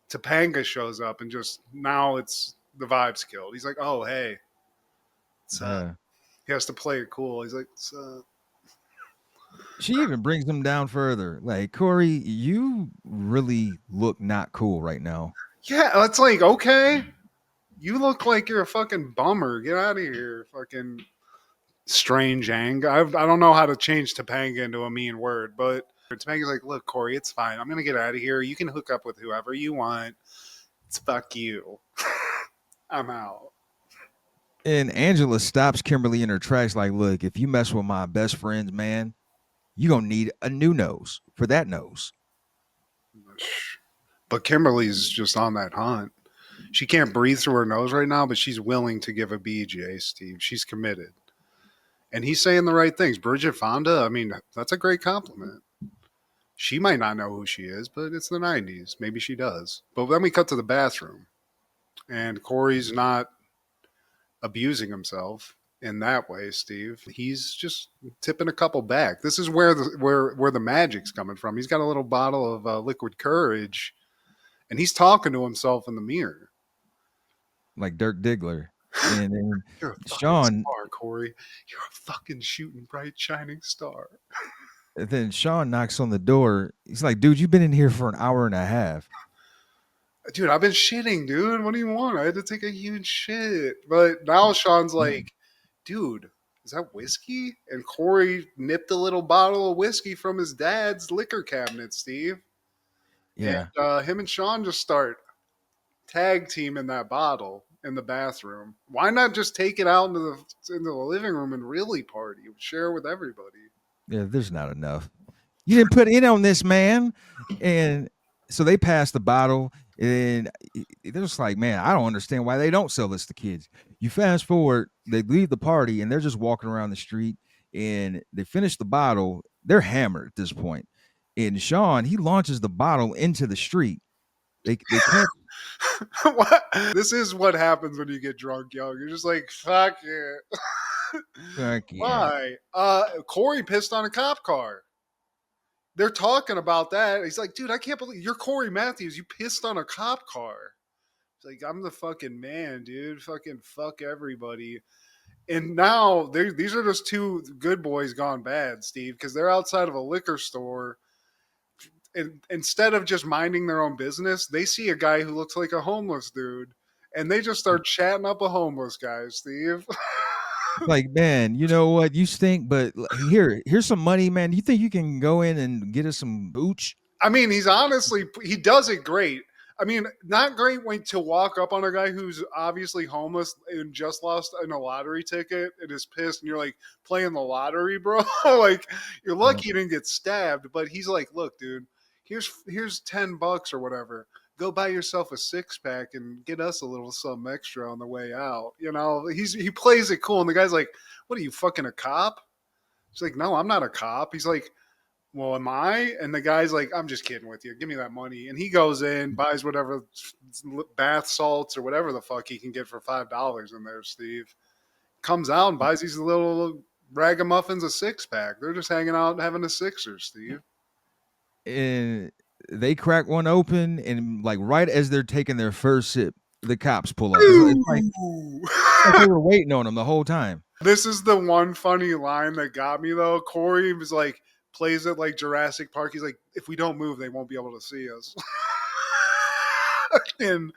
Topanga shows up and just now it's the vibe's killed. He's like, oh hey, he has to play it cool. He's like, She even brings him down further. Like, Cory, you really look not cool right now. yeah, it's like, okay, you look like you're a fucking bummer. Get out of here, fucking strange ang. I don't know how to change Topanga into a mean word, but Topanga's like, look, Cory, it's fine. I'm gonna get out of here. You can hook up with whoever you want. It's fuck you. I'm out. And Angela stops Kimberly in her tracks, like, look, if you mess with my best friend's man, you're going to need a new nose for that nose. But Kimberly's just on that hunt. She can't breathe through her nose right now, but she's willing to give a BJ, Steve. She's committed. And he's saying the right things. Bridget Fonda, I mean, that's a great compliment. She might not know who she is, but it's the 90s. Maybe she does. But then we cut to the bathroom. And Cory's not abusing himself in that way, Steve. He's just tipping a couple back. This is where the magic's coming from. He's got a little bottle of liquid courage, and he's talking to himself in the mirror, like Dirk Diggler. And then you're a fucking Shawn, star, Cory. You're a fucking shooting bright shining star. then Shawn knocks on the door. He's like, dude, you've been in here for an hour and a half. Dude, I've been shitting, dude. What do you want? I had to take a huge shit. But now Shawn's like, dude, is that whiskey? And Cory nipped a little bottle of whiskey from his dad's liquor cabinet, Steve. Yeah. And him and Shawn just start tag teaming that bottle in the bathroom. Why not just take it out into the living room and really party? Share with everybody. Yeah, there's not enough. You didn't put in on this, man. And so they pass the bottle, and they're just like, man, I don't understand why they don't sell this to kids. You fast forward, they leave the party, and they're just walking around the street, and they finish the bottle. They're hammered at this point. And Shawn, he launches the bottle into the street. They can't. What? This is what happens when you get drunk, young. You're just like, fuck it. Fuck yeah. Why? Cory pissed on a cop car. They're talking about that. He's like, dude, I can't believe you're Cory Matthews. You pissed on a cop car. It's like, I'm the fucking man, dude. Fucking fuck everybody. And now these are just two good boys gone bad, Steve, because they're outside of a liquor store. And instead of just minding their own business, they see a guy who looks like a homeless dude. And they just start chatting up a homeless guy, Steve. Like, man, you know what? You stink, but here's some money, man. You think you can go in and get us some booch? I mean, he does it great. I mean, not great when to walk up on a guy who's obviously homeless and just lost in a lottery ticket and is pissed, and you're like playing the lottery, bro. Like, you're lucky you didn't get stabbed, but he's like, look, dude, here's $10 or whatever. Go buy yourself a 6-pack and get us a little something extra on the way out. You know, he plays it cool, and the guy's like, what are you, fucking a cop? He's like, no, I'm not a cop. He's like, well, am I? And the guy's like, I'm just kidding with you. Give me that money. And he goes in, buys whatever bath salts or whatever the fuck he can get for $5 in there, Steve. Comes out and buys these little ragamuffins a 6-pack. They're just hanging out and having a sixer, Steve. And they crack one open, and like right as they're taking their first sip, the cops pull up. It's like they were waiting on them the whole time. This is the one funny line that got me, though. Cory was like, plays it like Jurassic Park. He's like, if we don't move, they won't be able to see us. And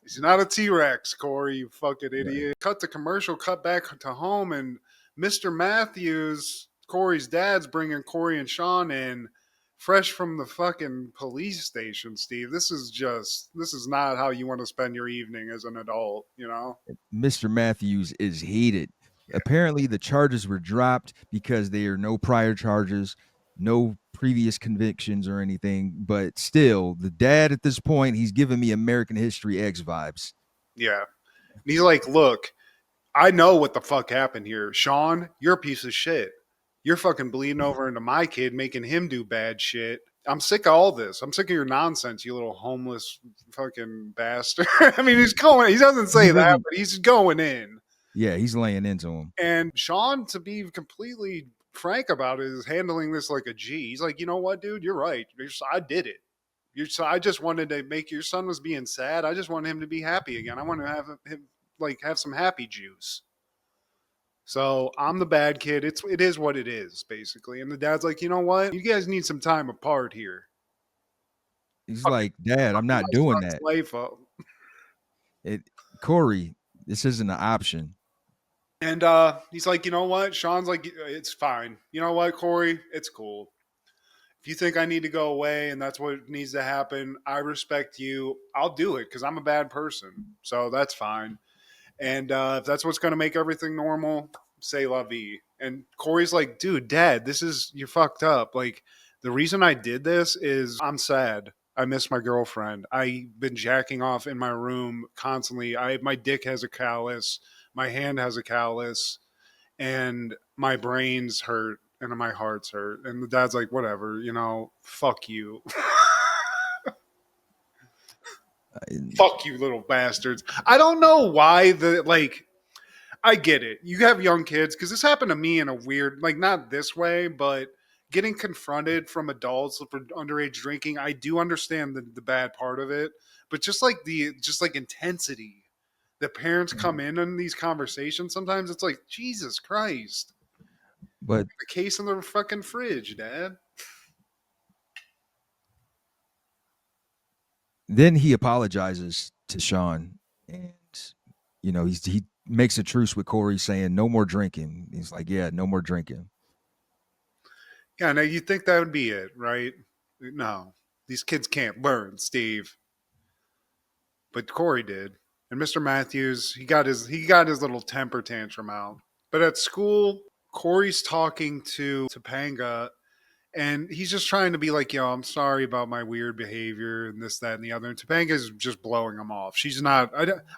he's not a T-Rex, Cory, you fucking idiot. Right. Cut the commercial, cut back to home, and Mr. Matthews, Cory's dad's bringing Cory and Shawn in fresh from the fucking police station, Steve. This is not how you want to spend your evening as an adult, you know? Mr. Matthews is heated. Apparently the charges were dropped because there are no prior charges, no previous convictions or anything, but still the dad at this point, he's giving me American History X vibes. Yeah. And he's like, look, I know what the fuck happened here. Shawn, you're a piece of shit. You're fucking bleeding over into my kid, making him do bad shit. I'm sick of all this. I'm sick of your nonsense, you little homeless fucking bastard. I mean, he doesn't say that, but he's going in. Yeah, he's laying into him. And Shawn, to be completely frank about it, is handling this like a G. He's like, you know what, dude? You're right. I did it. So I just wanted to make your son was being sad. I just wanted him to be happy again. I want to have him like have some happy juice. So I'm the bad kid. It is what it is, basically. And the dad's like, you know what? You guys need some time apart here. He's Fucking like, Dad, I'm fucking not my doing son's that. life up. Corey, this isn't an option. And he's like, you know what? Shawn's like, it's fine. You know what, Cory? It's cool. If you think I need to go away and that's what needs to happen, I respect you. I'll do it because I'm a bad person. So that's fine. And if that's what's going to make everything normal, say la vie. And Cory's like, dude, Dad, you're fucked up. Like, the reason I did this is I'm sad. I miss my girlfriend. I've been jacking off in my room constantly. My dick has a callus, my hand has a callus, and my brain's hurt and my heart's hurt. And the dad's like, whatever, fuck you. Fuck you, little bastards. I don't know why I get it. You have young kids because this happened to me in a weird, like not this way, but getting confronted from adults for underage drinking. I do understand the bad part of it, but just like intensity, the parents come in on these conversations. Sometimes it's like Jesus Christ. But The case in the fucking fridge, Dad. then he apologizes to Shawn, and he makes a truce with Corey, saying no more drinking. He's like, yeah, no more drinking. Yeah, now you think that would be it, right? No, these kids can't learn, Steve. But Cory did, and Mr. Matthews, he got his little temper tantrum out. But at school, Cory's talking to Topanga, and he's just trying to be like, yo, I'm sorry about my weird behavior and this, that, and the other. And Topanga's just blowing him off. She's not,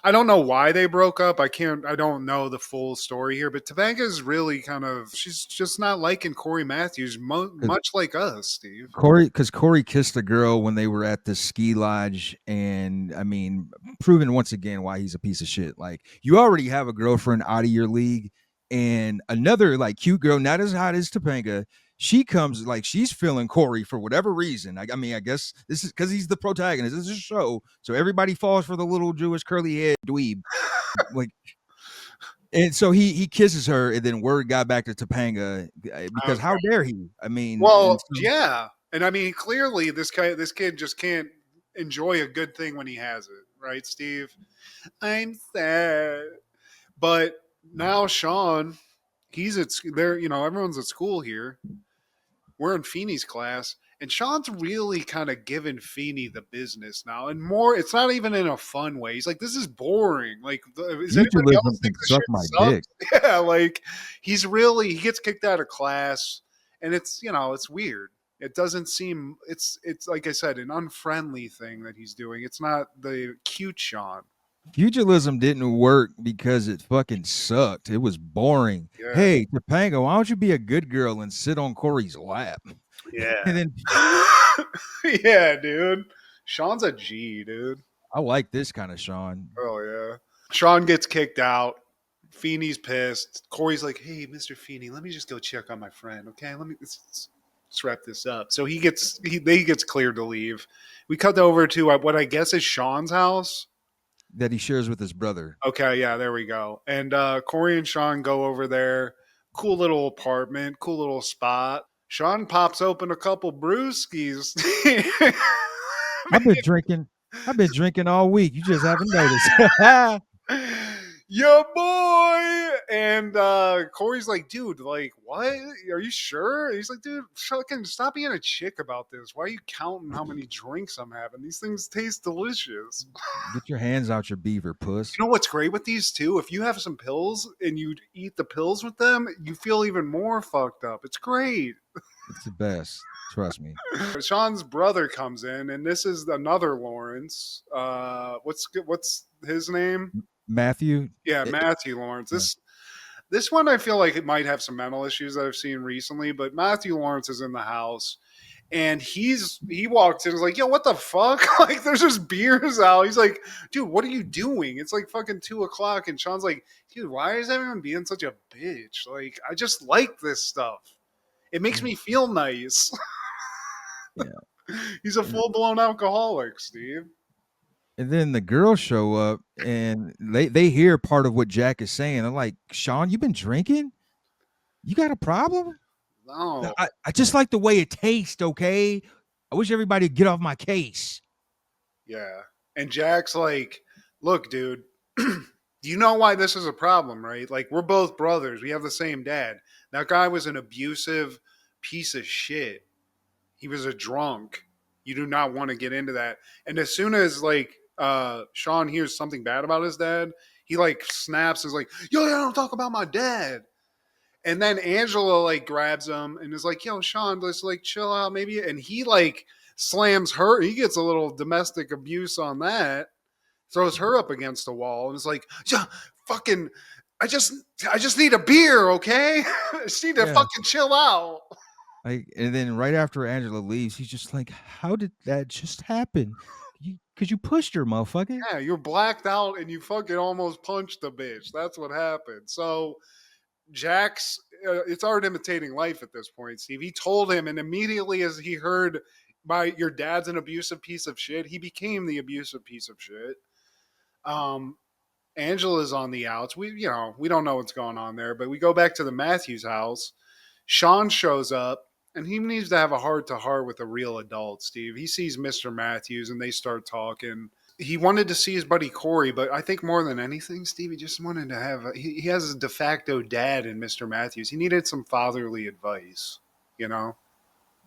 I don't know why they broke up. I don't know the full story here, but Topanga's really she's just not liking Cory Matthews, much like us, Steve. Because Corey kissed a girl when they were at the ski lodge, and I mean, proving once again why he's a piece of shit. Like, you already have a girlfriend out of your league, and another like cute girl, not as hot as Topanga, she comes like she's feeling Corey for whatever reason. I mean, I guess this is because he's the protagonist. This is a show, so everybody falls for the little Jewish curly head dweeb. Like, and so he kisses her, and then word got back to Topanga because how dare he? I mean, Well, yeah, and I mean clearly this kid just can't enjoy a good thing when he has it, right, Steve? I'm sad, but now Shawn, he's at there. Everyone's at school here. We're in Feeney's class, and Shawn's really kind of giving Feeney the business now, and more. It's not even in a fun way. He's like, "This is boring." Like, is anybody else think this suck shit my sucks? dick. Yeah, like he gets kicked out of class, and it's it's weird. It doesn't seem it's like I said, an unfriendly thing that he's doing. It's not the cute Shawn. Pugilism didn't work because it fucking sucked. It was boring. Yeah. Hey, Topanga, why don't you be a good girl and sit on Corey's lap? Yeah. And then yeah, dude. Shawn's a G, dude. I like this kind of Shawn. Oh yeah. Shawn gets kicked out. Feeney's pissed. Corey's like, "Hey, Mr. Feeney, let me just go check on my friend. Okay, let's wrap this up." So he gets cleared to leave. We cut over to what I guess is Shawn's house that he shares with his brother. Okay, yeah, there we go. And Cory and Shawn go over there. Cool little apartment, cool little spot. Shawn pops open a couple brewskis. I've been drinking all week. You just haven't noticed. Yo, boy. And Cory's like, dude, like, what? Are you sure? He's like, dude, fucking stop being a chick about this. Why are you counting how many drinks I'm having? These things taste delicious. Get your hands out your beaver, puss. You know what's great with these too? If you have some pills and you eat the pills with them, you feel even more fucked up. It's great. It's the best. Trust me. Shawn's brother comes in, and this is another Lawrence. What's his name? Matthew. Yeah, Matthew Lawrence. This one I feel like it might have some mental issues that I've seen recently, but Matthew Lawrence is in the house. And he walks in and is like, yo, what the fuck? Like, there's just beers out. He's like, dude, what are you doing? It's like fucking 2:00. And Shawn's like, dude, why is everyone being such a bitch? Like, I just like this stuff. It makes me feel nice. Yeah. He's a full-blown alcoholic, Steve. And then the girls show up and they hear part of what Jack is saying. They're like, Shawn, you been drinking? You got a problem? No. I just like the way it tastes, okay? I wish everybody would get off my case. Yeah. And Jack's like, look, dude, you know why this is a problem, right? Like, we're both brothers. We have the same dad. That guy was an abusive piece of shit. He was a drunk. You do not want to get into that. And as soon as, like, Shawn hears something bad about his dad, he, like, snaps and is like, yo, I don't talk about my dad. And then Angela, like, grabs him and is like, yo, Shawn, let's, like, chill out maybe. And he, like, slams her. He gets a little domestic abuse on that, throws her up against the wall, and is like, yeah, fucking, I just need a beer, okay? I just need to fucking chill out. Like, and then right after Angela leaves, he's just like, how did that just happen? Because you pushed her, motherfucker. Yeah, you're blacked out and you fucking almost punched the bitch. That's what happened. So Jack's, it's art imitating life at this point, Steve. He told him, and immediately as he heard, your dad's an abusive piece of shit, he became the abusive piece of shit. Angela's on the outs. We don't know what's going on there, but we go back to the Matthews house. Shawn shows up, and he needs to have a heart-to-heart with a real adult, Steve. He sees Mr. Matthews, and they start talking. He wanted to see his buddy Cory, but I think more than anything, Steve, he just wanted to have he has a de facto dad in Mr. Matthews. He needed some fatherly advice, you know?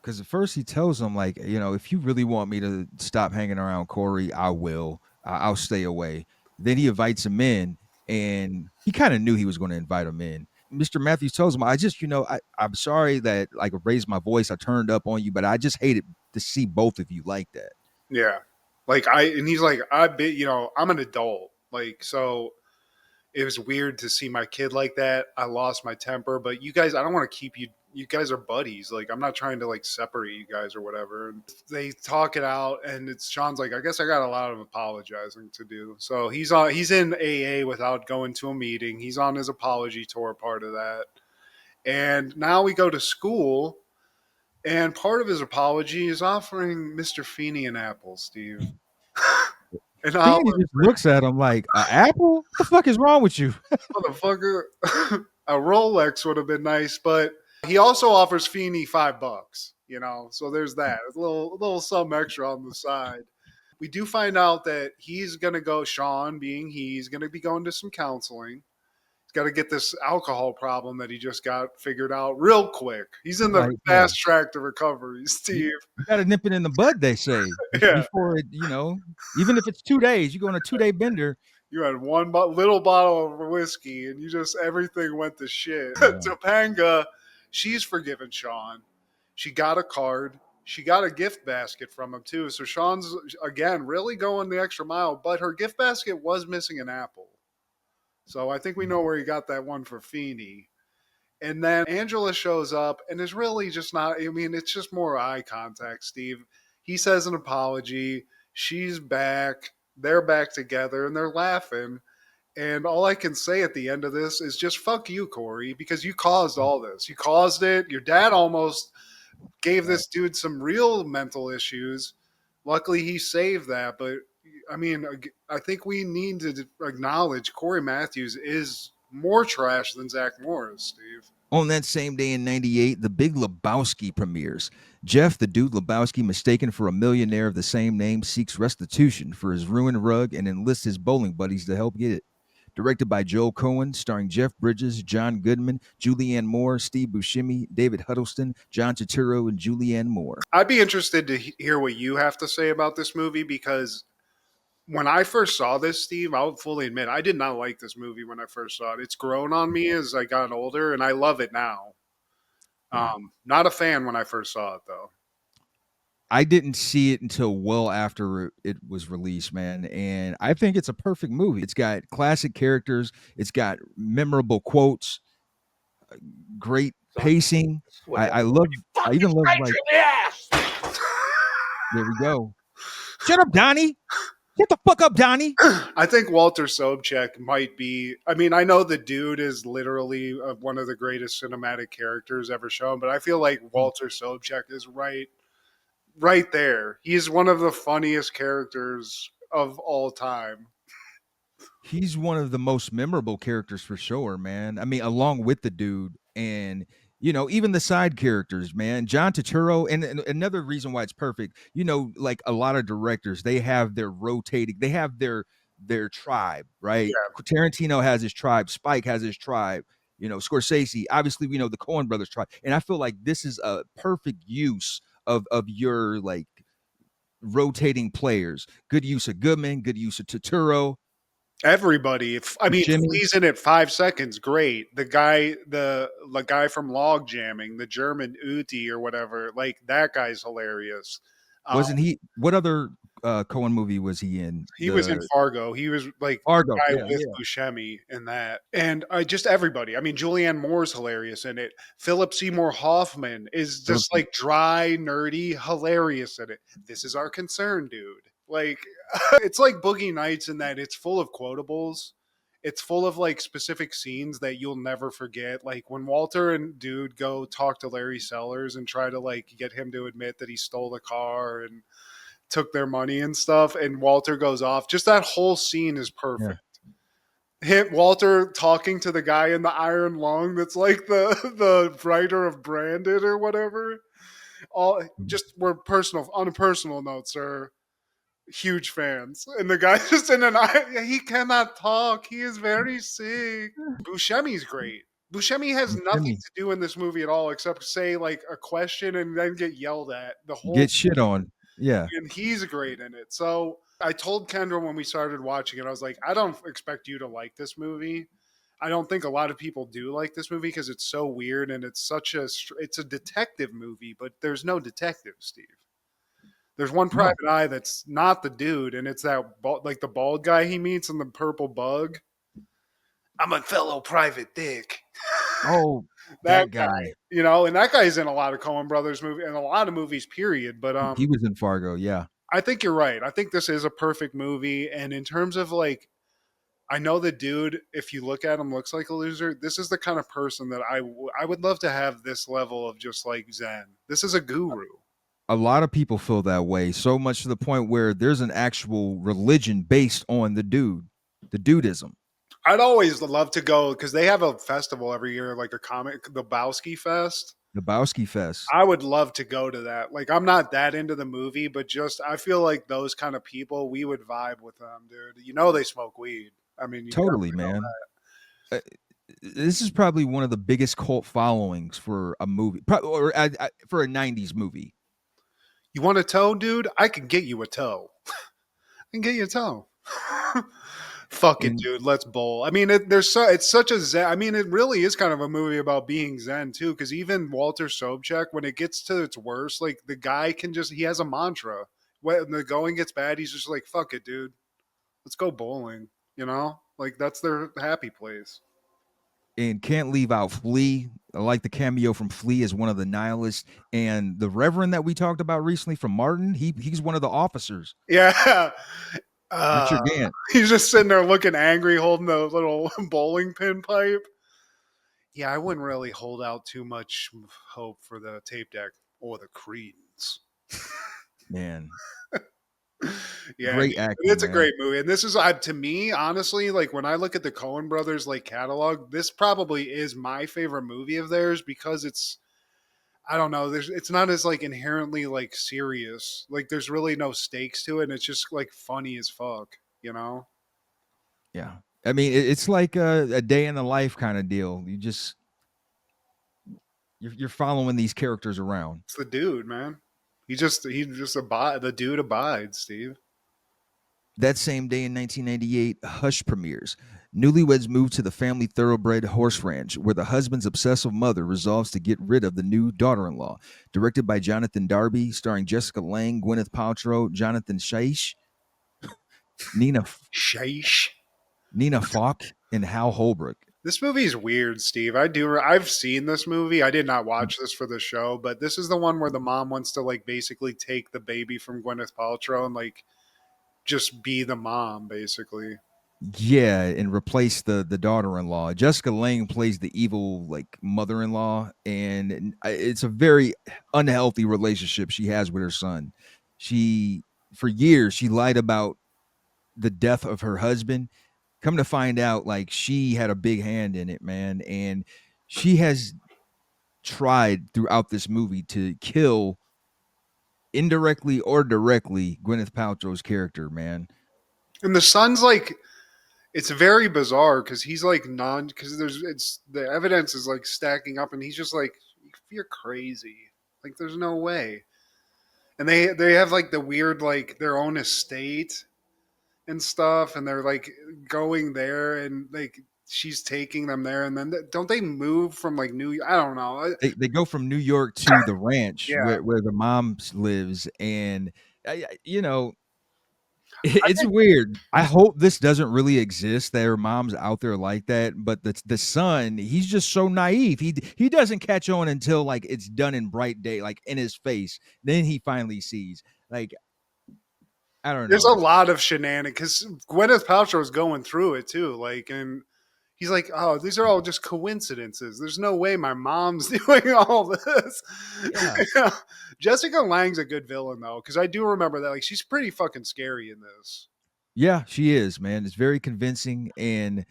Because at first he tells him, like, if you really want me to stop hanging around Cory, I will. I'll stay away. Then he invites him in, and he kind of knew he was going to invite him in. Mr. Matthews tells him, I'm sorry that, like, I raised my voice. I turned up on you, but I just hated to see both of you like that. Yeah. And he's like, I'm an adult. Like, so it was weird to see my kid like that. I lost my temper, but you guys, I don't want to keep you. You guys are buddies. Like, I'm not trying to, like, separate you guys or whatever. And they talk it out, and Shawn's like, I guess I got a lot of apologizing to do. So he's in AA without going to a meeting. He's on his apology tour, part of that. And now we go to school, and part of his apology is offering Mr. Feeney an apple, Steve. And Feeney just looks at him like, an apple? What the fuck is wrong with you? Motherfucker, a Rolex would have been nice, but he also offers Feeney $5, so there's that. A little something extra on the side. We do find out that he's going to go, Shawn being he's going to be going to some counseling. He's got to get this alcohol problem that he just got figured out real quick. He's in the fast track to recovery, Steve. You got to nip it in the bud, they say. Before it, even if it's 2 days, you go on a 2-day bender. You had one little bottle of whiskey, and everything went to shit. Yeah. Topanga, she's forgiven Shawn. She got a card. She got a gift basket from him, too. So Shawn's, again, really going the extra mile. But her gift basket was missing an apple. So I think we know where he got that one for Feeney. And then Angela shows up and is really just not, it's just more eye contact, Steve. He says an apology. She's back. They're back together and they're laughing. And all I can say at the end of this is just fuck you, Cory, because you caused all this. You caused it. Your dad almost gave this dude some real mental issues. Luckily, he saved that. But, I think we need to acknowledge Cory Matthews is more trash than Zach Morris, Steve. On that same day in 98, The Big Lebowski premieres. Jeff, the dude Lebowski, mistaken for a millionaire of the same name, seeks restitution for his ruined rug and enlists his bowling buddies to help get it. Directed by Joel Cohen, starring Jeff Bridges, John Goodman, Julianne Moore, Steve Buscemi, David Huddleston, John Turturro, and Julianne Moore. I'd be interested to hear what you have to say about this movie, because when I first saw this, Steve, I'll fully admit, I did not like this movie when I first saw it. It's grown on me as I got older, and I love it now. Not a fan when I first saw it, though. I didn't see it until well after it was released, man. And I think it's a perfect movie. It's got classic characters. It's got memorable quotes, great pacing. I even love, like, there we go. Shut up, Donnie. Get the fuck up, Donnie. I think Walter Sobchak might be, I know the dude is literally one of the greatest cinematic characters ever shown, but I feel like Walter Sobchak is right right there. He's one of the funniest characters of all time. He's one of the most memorable characters for sure, man. I mean, along with the dude, and even the side characters, man. John Turturro, and another reason why it's perfect. Like a lot of directors, they have their tribe, right? Yeah, Tarantino has his tribe. Spike has his tribe. Scorsese. Obviously, we know the Coen Brothers tribe, and I feel like this is a perfect use of your like rotating players. Good use of Goodman. Good use of Turturro. everybody. If I mean, Jimmy Flea's in it 5 seconds. Great. The guy from Log Jamming, the German Uti or whatever, like that guy's hilarious. Um, wasn't he? What other Cohen movie was he in? he was in The Fargo. He was like the Fargo. guy Yeah, with yeah. Buscemi in that, and just everybody. I mean, Julianne Moore's hilarious in it. Philip Seymour Hoffman is just Phillips- like dry, nerdy, hilarious in it. This is our concern, dude. Like, it's like Boogie Nights in that it's full of quotables. It's full of like specific scenes that you'll never forget. Like when Walter and Dude go talk to Larry Sellers and try to like get him to admit that he stole the car and took their money and stuff, and Walter goes off. Just that whole scene is Yeah. perfect. Hit Walter talking to the guy in the iron lung that's like the writer of Branded or whatever. All just we're personal on a personal note, sir. Huge fans, and the guy just in an eye. He cannot talk. He is very sick. Buscemi's great. Buscemi has nothing Jimmy to do in this movie at all except say like a question and then get yelled at the whole get shit on. Yeah. and he's great in it. So I told Kendra when we started watching it, I was like, I don't expect you to like this movie. I don't think a lot of people do like this movie because it's so weird and it's a detective movie, but there's no detective, Steve. There's one No. private eye that's not the dude, and it's that like the bald guy he meets in the purple bug. I'm a fellow private dick. Oh, That that guy, guy. and that guy's in a lot of Coen Brothers movie and a lot of movies, period. But He was in Fargo. Yeah. I think you're right. I think this is a perfect movie. And in terms of like, I know the dude, if you look at him, looks like a loser. This is the kind of person that I would love to have this level of just like Zen. This is a guru. A lot of people feel that way, so much to the point where there's an actual religion based on the dudism, I'd always love to go because they have a festival every year, like a comic, the Bowski Fest. the Bowski Fest. I would love to go to that. Like, I'm not that into the movie, but just I feel like those kind of people, we would vibe with them, dude. They smoke weed. I mean, you Totally, definitely know man. Uh, this is probably one of the biggest cult followings for a movie, or for a '90s movie. you want a toe, dude? I can get you a toe. I can get you a toe. Fuck it, And dude. Let's bowl. I mean, it's such a zen. I mean, it really is kind of a movie about being zen too. Because even Walter Sobchak, when it gets to its worst, like the guy he has a mantra. When the going gets bad, he's just like, "Fuck it, dude. Let's go bowling." Like that's their happy place. and can't leave out Flea. I like the cameo from Flea as one of the nihilists, and the Reverend that we talked about recently from Martin. He's one of the officers. Yeah. Richard Gant. He's just sitting there looking angry, holding the little bowling pin pipe. Yeah, I wouldn't really hold out too much hope for the tape deck or the Creedence. Man, Yeah, great acting, it's a man. great movie, and this is to me, honestly, like when I look at the Coen Brothers like catalog, this probably is my favorite movie of theirs because it's I don't know, it's not as like inherently like serious, like there's really no stakes to it, and it's just like funny as fuck, you know. Yeah, I mean, it's like a day in the life kind of deal. You're following these characters around. It's the dude, man. The dude abides, Steve. That same day in 1998, Hush premieres. Newlyweds move to the family thoroughbred horse ranch, where the husband's obsessive mother resolves to get rid of the new daughter-in-law. Directed by Jonathan Darby, starring Jessica Lange, Gwyneth Paltrow, Jonathan Shaish, Nina Shaish. Nina Falk, and Hal Holbrook. This movie is weird, Steve. I've seen this movie. I did not watch this for the show, but this is the one where the mom wants to like basically take the baby from Gwyneth Paltrow and like just be the mom, basically. Yeah, and replace the daughter-in-law. Jessica Lange plays the evil like mother-in-law, and it's a very unhealthy relationship she has with her son. She for years she lied about the death of her husband. Come to find out, like she had a big hand in it, man, and she has tried throughout this movie to kill indirectly or directly Gwyneth Paltrow's character, man. And the son's like, it's very bizarre because he's like non, because there's, it's, the evidence is like stacking up and he's just like, you're crazy. Like, there's no way. And they have like the weird, like their own estate and stuff. And they're like going there and like, she's taking them there. And then don't they move from like I don't know. They go from New York to the ranch Yeah. where the mom lives, and you know, I it's think weird. I hope this doesn't really exist. There are moms out there like that, but the son, he's just so naive. He doesn't catch on until like it's done in bright day, like in his face. Then he finally sees. Like I don't there's a know. lot of shenanigans because Gwyneth Paltrow is going through it too. Like, and he's like, "Oh, these are all just coincidences. There's no way my mom's doing all this." Yeah, Yeah. Jessica Lange's a good villain though, because I do remember that. Like, she's pretty fucking scary in this. yeah, she is, man. It's very convincing, and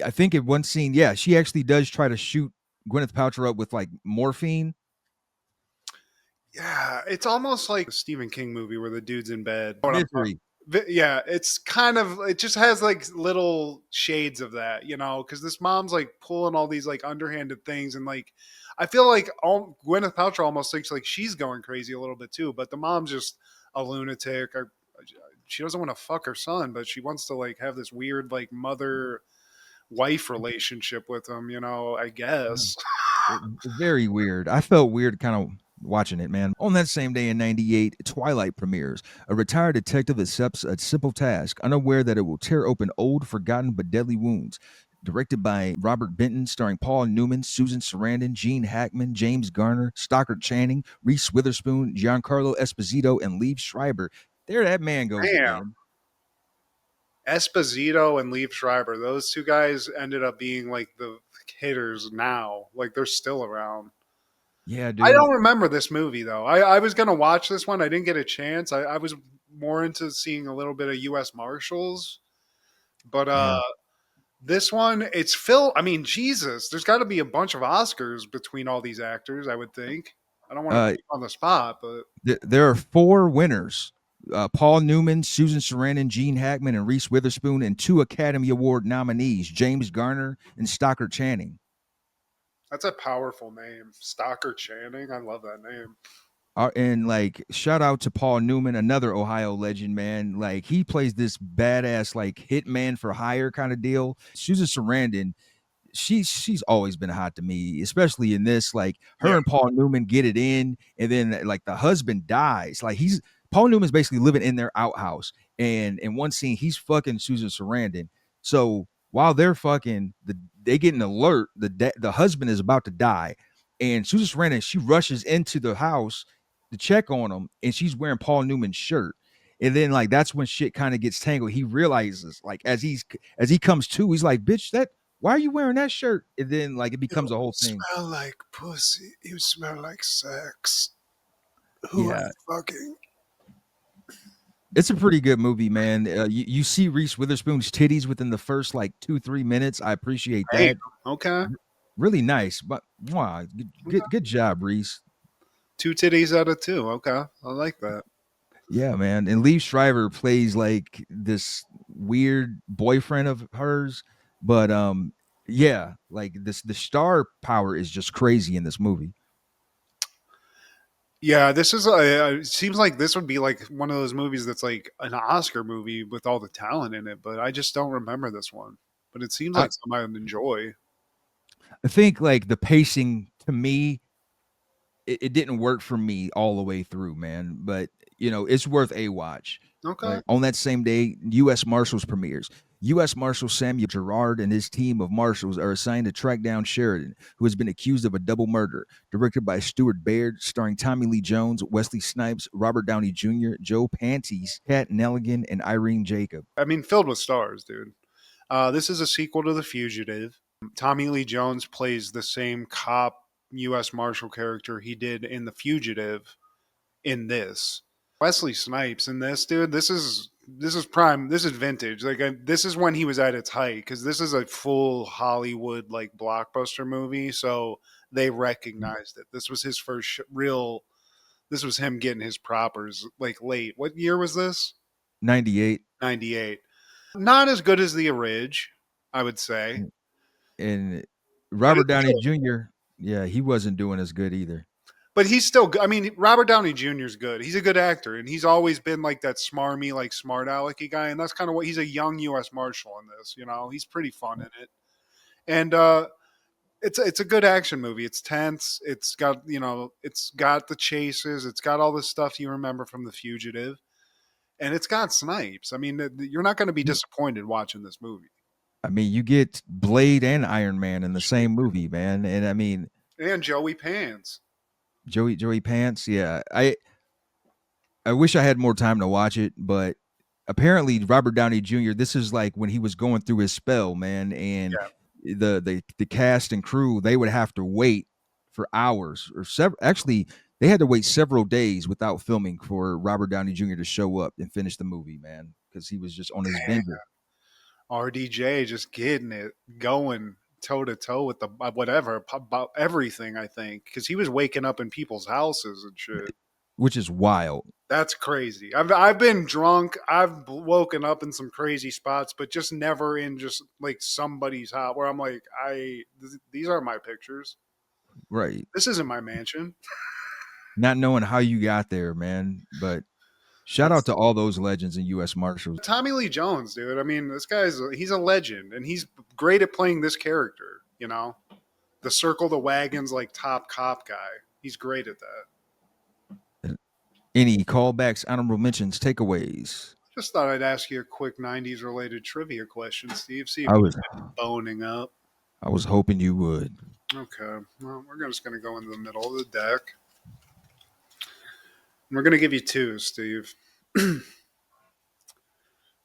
I think in one scene, yeah, she actually does try to shoot Gwyneth Paltrow up with like morphine. Yeah, it's almost like a Stephen King movie where the dude's in bed. Misery. Yeah, it's kind of, it just has like little shades of that, you know, because this mom's like pulling all these like underhanded things, and like I feel like Gwyneth Paltrow almost thinks like she's going crazy a little bit too, but the mom's just a lunatic. Or she doesn't want to fuck her son, but she wants to like have this weird like mother wife relationship with him, you know, I guess. Very weird. I felt weird kind of watching it, man. On that same day in 98, Twilight premieres. A retired detective accepts a simple task, unaware that it will tear open old, forgotten, but deadly wounds. Directed by Robert Benton, starring Paul Newman, Susan Sarandon, Gene Hackman, James Garner, Stockard Channing, Reese Witherspoon, Giancarlo Esposito, and Liev Schreiber. There that man goes Damn. again. Esposito and Liev Schreiber, those two guys ended up being like the hitters now. Like, they're still around. Yeah, I dude. don't remember this movie though. I was gonna watch this one. I didn't get a chance. I was more into seeing a little bit of U.S. Marshals, but Yeah. this one, it's Phil. I mean, Jesus, there's got to be a bunch of Oscars between all these actors. I would think. I don't want to Uh, put you on the spot, but there are four winners: Paul Newman, Susan Sarandon, Gene Hackman, and Reese Witherspoon, and two Academy Award nominees: James Garner and Stockard Channing. that's a powerful name, Stockard Channing. I love that name. And like, shout out to Paul Newman, another Ohio legend, man. Like, he plays this badass like hitman for hire kind of deal. Susan Sarandon, she's always been hot to me, especially in this. Like Yeah, her and Paul Newman get it in, and then like the husband dies. Like he's Paul Newman's basically living in their outhouse, and in one scene he's fucking Susan Sarandon. So while they're fucking, they get an alert the husband is about to die, and Susan Sarandon, she rushes into the house to check on him, and she's wearing Paul Newman's shirt. And then like that's when shit kind of gets tangled. He realizes like as he comes to, he's like, bitch, that why are you wearing that shirt? And then like it you becomes a don't whole thing. smell like pussy. You smell like sex. Who are Yeah, you fucking? it's a pretty good movie, man. You see Reese Witherspoon's titties within the first like 2-3 minutes. I appreciate Hey, that. okay. Really nice, but wow, good job, Reese. Two titties out of two. Okay, I like that. Yeah, man. And Lee Schreiber plays like this weird boyfriend of hers, but yeah, like the star power is just crazy in this movie. Yeah, this is. It seems like this would be like one of those movies that's like an Oscar movie with all the talent in it, but I just don't remember this one. But it seems I, like something I would enjoy. I think like the pacing to me, it didn't work for me all the way through, man. But you know, it's worth a watch. Okay. On that same day, U.S. Marshals premieres. U.S. Marshal Samuel Gerard and his team of marshals are assigned to track down Sheridan, who has been accused of a double murder. Directed by Stuart Baird, starring Tommy Lee Jones, Wesley Snipes, Robert Downey Jr., Joe Pantes, Kat Nelligan, and Irene Jacob. I mean, filled with stars, dude. This is a sequel to The Fugitive. Tommy Lee Jones plays the same cop U.S. Marshal character he did in The Fugitive in this. Wesley Snipes in this, dude. This is prime. This is vintage. Like this is when he was at its height because this is a full Hollywood like blockbuster movie. So they recognized it. This was his first real. This was him getting his propers like late. What year was this? 98. 98. Not as good as the orig, I would say. And Robert Downey Jr., yeah, he wasn't doing as good either. But he's still good. I mean, Robert Downey Jr. is good. He's a good actor, and he's always been like that smarmy, like smart alecky guy. And that's kind of what he's a young U.S. Marshal in this. You know, he's pretty fun in it, and it's a good action movie. It's tense. It's got it's got the chases. It's got all the stuff you remember from The Fugitive, and it's got Snipes. I mean, you're not going to be disappointed watching this movie. I mean, you get Blade and Iron Man in the same movie, man, and I mean, and Joey Pants. Joey Pants, yeah. I wish I had more time to watch it, but apparently Robert Downey Jr. This is like when he was going through his spell, man, and the cast and crew, they would have to wait for hours or several. Actually, they had to wait several days without filming for Robert Downey Jr. to show up and finish the movie, man, because he was just on his bender. RDJ just getting it going toe to toe with the whatever about everything. I think because he was waking up in people's houses and shit, which is wild. That's crazy. I've been drunk. I've woken up in some crazy spots, but just never in just like somebody's house where I'm like, these aren't my pictures. Right. This isn't my mansion. Not knowing how you got there, man. But shout out to all those legends in U.S. Marshals. Tommy Lee Jones, dude. I mean, this he's a legend, and he's great at playing this character. You know, the circle the wagons like top cop guy. He's great at that. Any callbacks, honorable mentions, takeaways? Just thought I'd ask you a quick 90s related trivia question, Steve. See if I was boning up. I was hoping you would. Okay. Well, we're just going to go into the middle of the deck. We're going to give you two, Steve.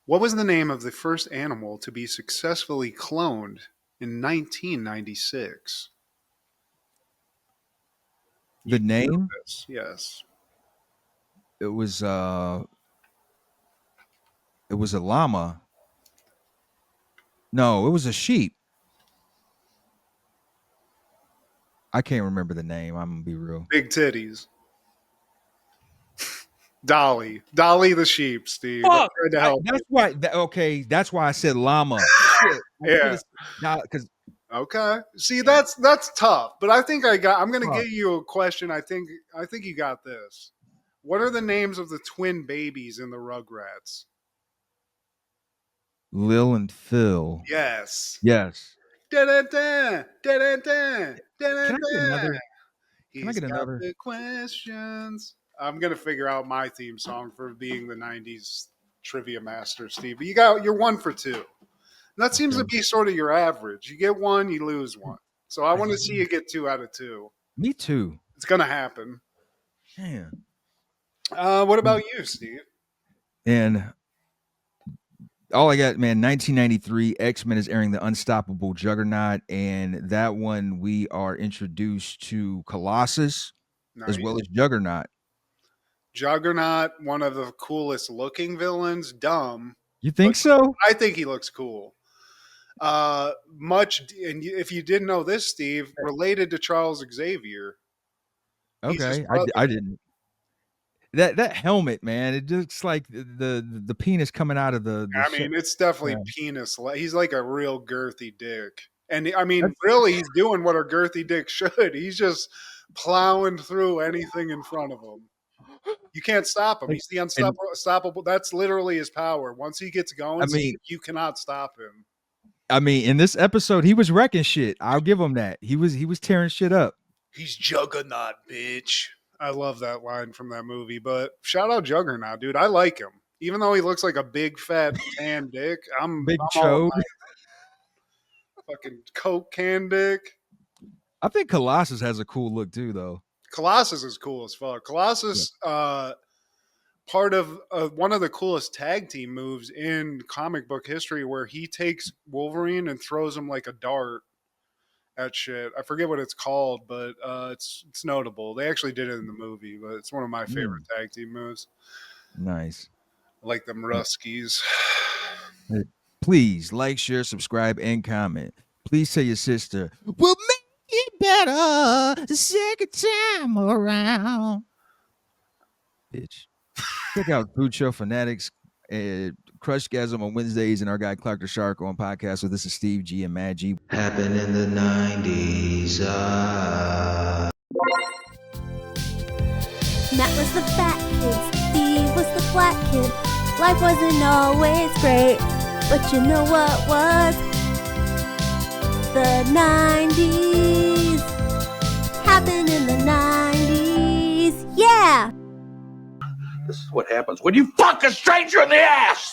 What was the name of the first animal to be successfully cloned in 1996? The name? Yes. It was a llama. No, it was a sheep. I can't remember the name. I'm gonna be real. Big titties. Dolly the sheep, Steve. Fuck. That's why. Okay, that's why I said llama. Shit. Because okay. See, that's tough. But I think I'm going to give you a question. I think you got this. What are the names of the twin babies in the Rugrats? Lil and Phil. Yes. Yes. Da-da-da, da-da-da, da-da-da. Can I get another? The questions. I'm gonna figure out my theme song for being the '90s trivia master, Steve. But you're 1 for 2. And that seems to be sort of your average. You get 1, you lose 1. So I want to see you get 2 out of 2. Me too. It's gonna happen. Damn. What about you, Steve? And all I got, man, 1993, X-Men is airing The Unstoppable Juggernaut, and that one we are introduced to Colossus as well as Juggernaut. Juggernaut, one of the coolest looking villains. Dumb. You think so? I think he looks cool. And if you didn't know this, Steve, related to Charles Xavier. Okay, I didn't. That helmet, man, it looks like the penis coming out of the I mean, it's definitely penis. He's like a real girthy dick. And I mean, really, he's doing what a girthy dick should. He's just plowing through anything in front of him. You can't stop him. He's the unstoppable. That's literally his power. Once he gets going, you cannot stop him. I mean, in this episode, he was wrecking shit. I'll give him that. He was tearing shit up. He's Juggernaut, bitch. I love that line from that movie. But shout out Juggernaut, dude. I like him. Even though he looks like a big fat tan dick, Big I'm all chode. about fucking Coke can dick. I think Colossus has a cool look too, though. Colossus is cool as fuck. Colossus, part of one of the coolest tag team moves in comic book history, where he takes Wolverine and throws him like a dart at shit. I forget what it's called, but it's notable. They actually did it in the movie, but it's one of my favorite tag team moves. Nice. I like them Ruskies. Please like, share, subscribe, and comment. Please tell your sister, we'll make it better the second time around. Bitch. Check out Food Show Fanatics, Crushgasm on Wednesdays, and our guy Clark the Shark on podcast. So this is Steve G and Mad G. Happened in the 90s. Matt was the fat kid, Steve was the flat kid. Life wasn't always great, but you know what was? The 90s. Happened in the 90s. Yeah! This is what happens when you fuck a stranger in the ass!